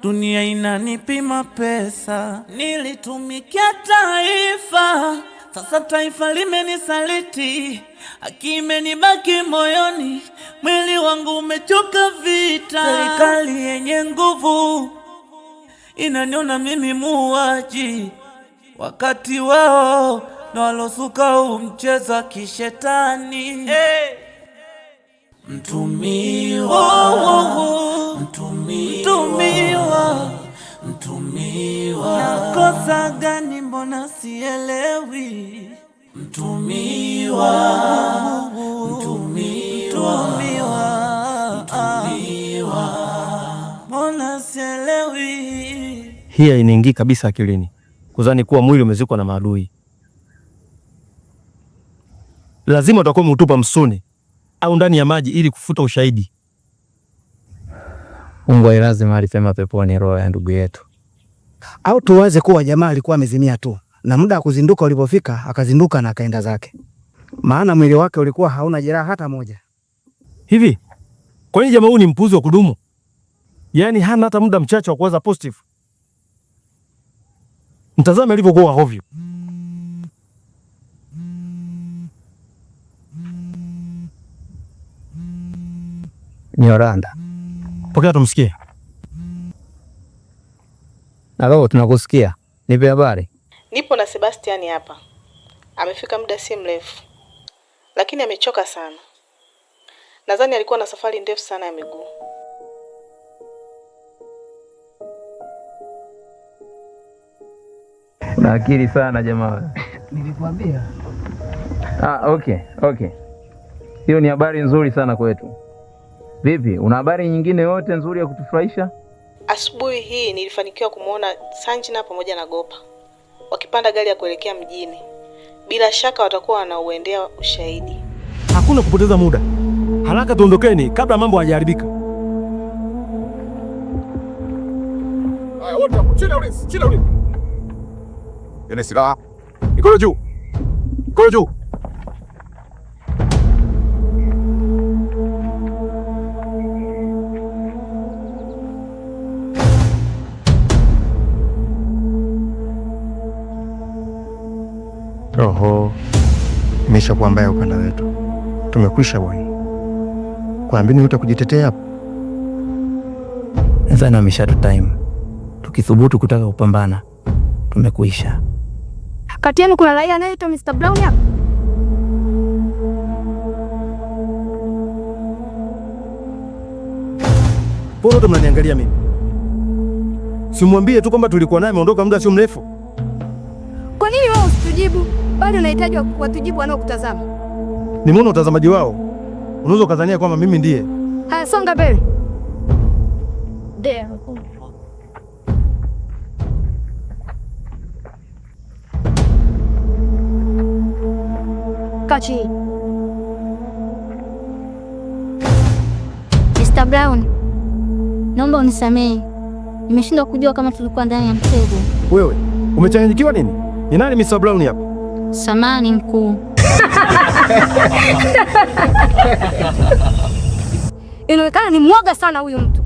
dunia inanipima pesa. Nilitumikia taifa, sasa taifa limenisaliti, haki imenibaki moyoni, mwili wangu umechoka vita. Serikali yenye nguvu inaniona mimi muuaji, wakati wao ndo walosuka mchezo kishetani. Mtumiwa, nakosa gani mbona sielewi? Mtumiwa, mbona sielewi? Hii hainiingii kabisa akilini, kuzani kuwa mwili umezikwa na maadui. Lazima utakuwa umeutupa msuni au ndani ya maji ili kufuta ushahidi. Mungu ailaze mahali pema peponi roho ya ndugu yetu. Au tuwaze kuwa jamaa alikuwa amezimia tu, na muda wa kuzinduka ulipofika akazinduka na akaenda zake, maana mwili wake ulikuwa hauna jeraha hata moja. Hivi kwa nini jamaa huyu ni mpuzi wa kudumu? Yaani hana hata muda mchache wa kuwaza positive. Mtazame alivyokuwa hovyo. Ni Oranda. Pokea tumsikie. Halo, tunakusikia. Nipe habari. Nipo na Sebastian hapa. Amefika muda si mrefu, lakini amechoka sana. Nadhani alikuwa na safari ndefu sana ya miguu. Una akili sana jamaa. Nilikwambia. Okay. Hiyo ni habari nzuri sana kwetu. Vipi, una habari nyingine yote nzuri ya kutufurahisha? Asubuhi hii nilifanikiwa kumuona Sanjina pamoja na Gopa wakipanda gari ya kuelekea mjini. Bila shaka watakuwa wanauendea ushahidi. Hakuna kupoteza muda. Haraka tuondokeni kabla mambo hayajaribika. Haya, wote hapo chini ulizi, chini ulizi. Yana silaha. Mikono juu. Mikono juu. Oho, imeshakuwa mbaya upande wetu. Tumekwisha bwana. Kwa mbinu yote kujitetea hapo. Nadhani wameshatu time. Tukithubutu kutaka kupambana, tumekwisha. Kati yenu kuna raia anaitwa Mr. Brown hapa? Mbona ndo mnaniangalia mimi? Simwambie tu kwamba tulikuwa naye ameondoka muda sio mrefu. Kwa nini wewe usitujibu? Bado unahitaji watujibu wanaokutazama. Nimeona utazamaji wao. Unaweza ukadhania kwamba mimi ndiye. Haya, songa mbele. Ndio. Kachi. Mr. Brown, naomba unisamehe. Nimeshindwa kujua kama tulikuwa ndani ya mtego. Wewe, umechanganyikiwa nini? Ni nani Mr. Brown hapa? Samahani mkuu. Inaonekana ni mwoga sana huyu mtu.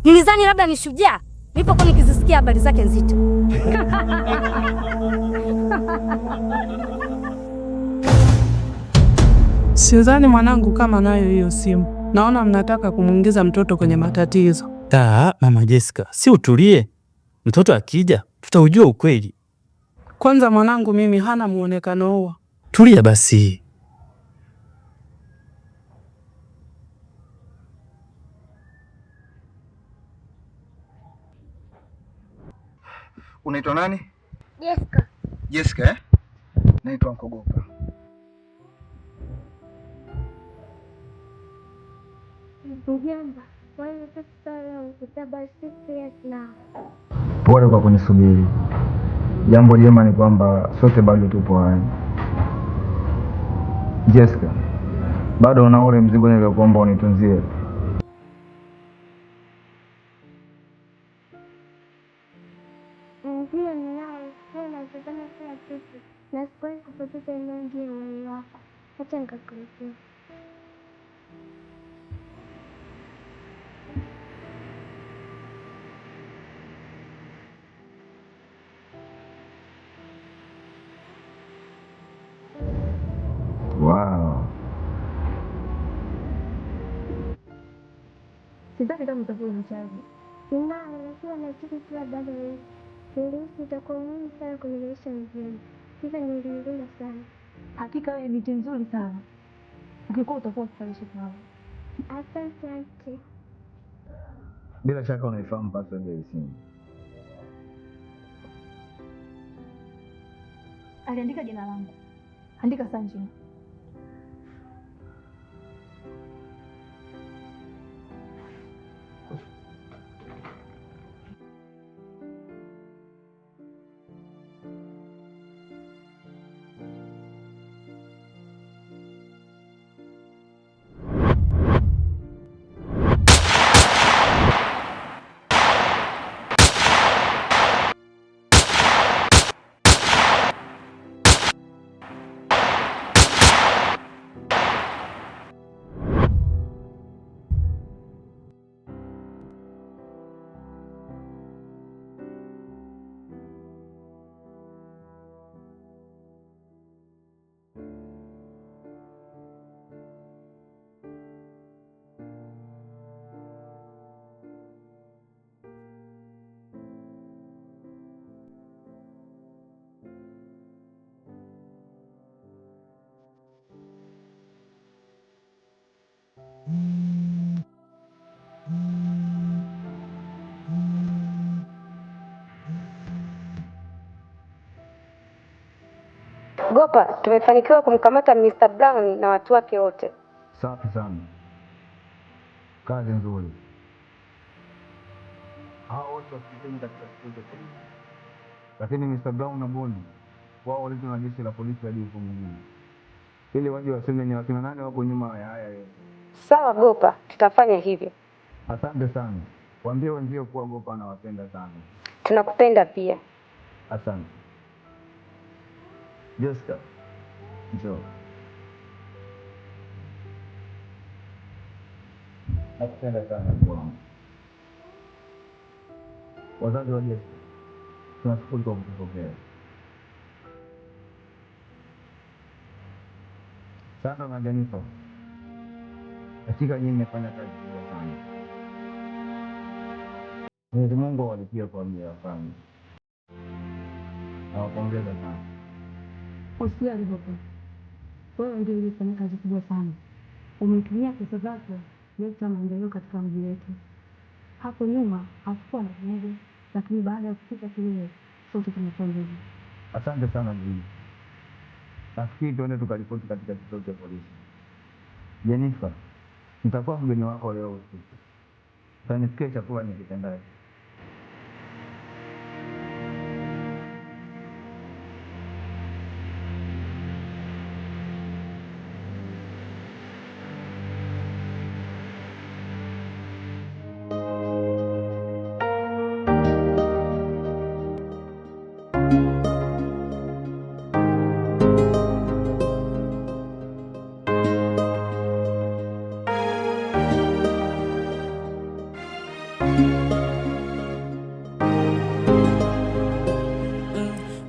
Nilizani labda ni shujaa nilipokuwa nikizisikia habari zake nzito. Sidhani mwanangu kama nayo hiyo simu. Naona mnataka kumuingiza mtoto kwenye matatizo. Mama Jessica, si utulie. Mtoto akija, tutaujua ukweli. Kwanza mwanangu mimi hana muonekano huo. Tulia basi. Unaitwa nani? Jessica. Jessica, Naitwa Nkogopa. Pole kwa kunisubiri. Jambo jema ni kwamba sote bado tupo hai. Jessica, bado una ule mzigo niliokuomba unitunzie? Ndio ninao, natazama kila kitu na sikuwahi kupoteza eneo juu mwili wako. Acha nikakuletea. Wow. Sidhani kama utakuwa mchaji. Lakini na kitu kila baada ya wiki. Nilihisi itakuwa muhimu sana kunilisha mzima. Hivyo nililinda sana. Hakika wewe ni binti nzuri sana. Ukikuwa utakuwa kufurahisha sana. Asante. Bila shaka unaifahamu password ya simu. Aliandika jina langu. Andika Sanjina. Gopa, tumefanikiwa kumkamata Mr. Brown na watu wake wote. Safi sana. Kazi nzuri. Hao wote wasikizeni katika kituo cha polisi. Lakini Mr. Brown na Boni wao walitwa na jeshi la polisi hadi huko mwingine, ili waje waseme ni wakina nani wako nyuma ya haya yote. Sawa Gopa, tutafanya hivyo. Asante sana. Waambie wenzio kuwa Gopa anawapenda sana. Tunakupenda pia. Asante. Jessica, njoo. Nakupenda sana bwana. Wazazi wa Jessica, tunashukuru kwa kutupokea. Sasa na Jennifer, katika nyinyi mmefanya kazi kubwa sana. Mwenyezi Mungu awalipie kwa mliyofanya. Nawapongeza sana. Usijali Gopa. Wewe ndio ulifanya kazi kubwa sana. Umetumia pesa zako kuleta maendeleo katika mji wetu. Hapo nyuma hakukuwa na kinege, lakini baada ya kufika kile sote tumefanya. Asante sana Jini. Nafikiri tuende tukaripoti katika kituo cha polisi. Jennifer, nitakuwa mgeni wako leo usiku. Utanisikia chakula nikipendacho.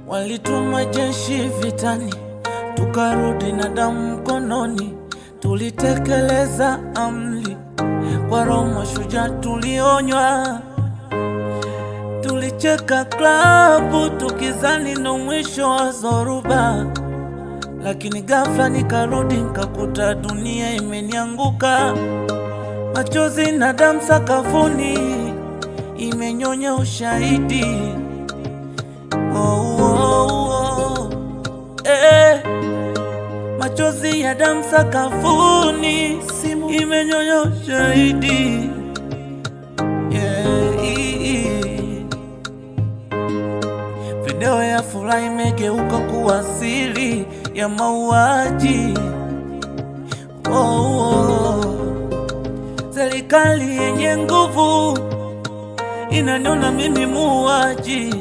Walituma jeshi vitani, tukarudi na damu mkononi. Tulitekeleza amri kwa roho shujaa, tulionywa. Tulicheka klabu tukizani ndo mwisho wa zoruba, lakini ghafla nikarudi nikakuta dunia imenianguka. Machozi na damu sakafuni imenyonya ushahidi. Oh, oh, oh. ya damu sakafuni, simu imenyonyo shahidi. Video ya furaha imegeuka kuwa siri ya mauaji. Serikali yenye nguvu inaniona mimi muuaji,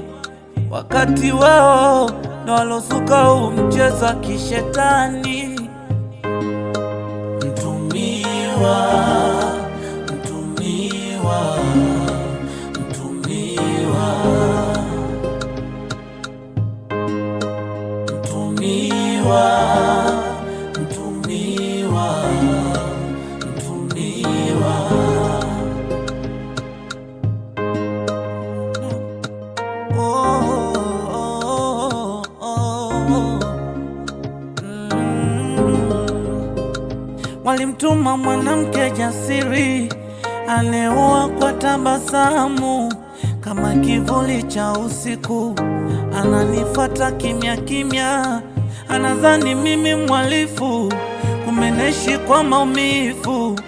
wakati wao ndo walosuka huu mchezo wa kishetani. Mtumiwa, mtumiwa, mtumiwa, mtumiwa, mtumiwa, mtumiwa. Walimtuma mwanamke jasiri aneua kwa tabasamu, kama kivuli cha usiku ananifuata kimya kimya. Anadhani mimi mhalifu, kumeneshi kwa maumivu,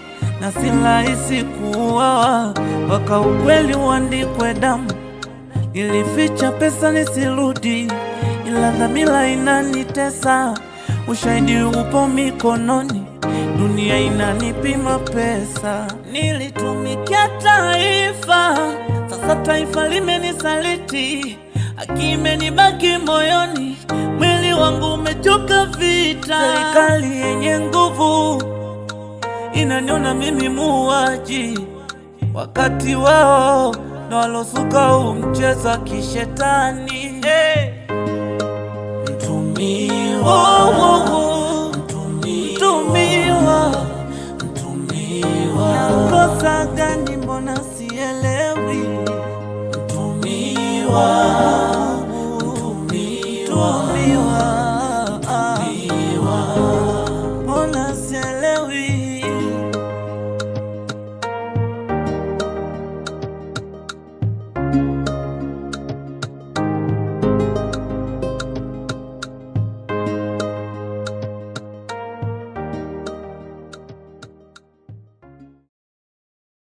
na si rahisi kuuawa mpaka ukweli uandikwe damu. Nilificha pesa nisirudi, ila dhamira inanitesa. Ushahidi upo mikononi, dunia inanipima pesa. Nilitumikia taifa, sasa taifa limenisaliti. Haki imenibaki moyoni, mwili wangu umechoka vita. Serikali yenye nguvu inaniona mimi muuaji, wakati wao ndo walosuka huu mchezo wa kishetani. Mtumiwa, mtumiwa, mtumiwa. Nakosa gani mbona sielewi? Mtumiwa.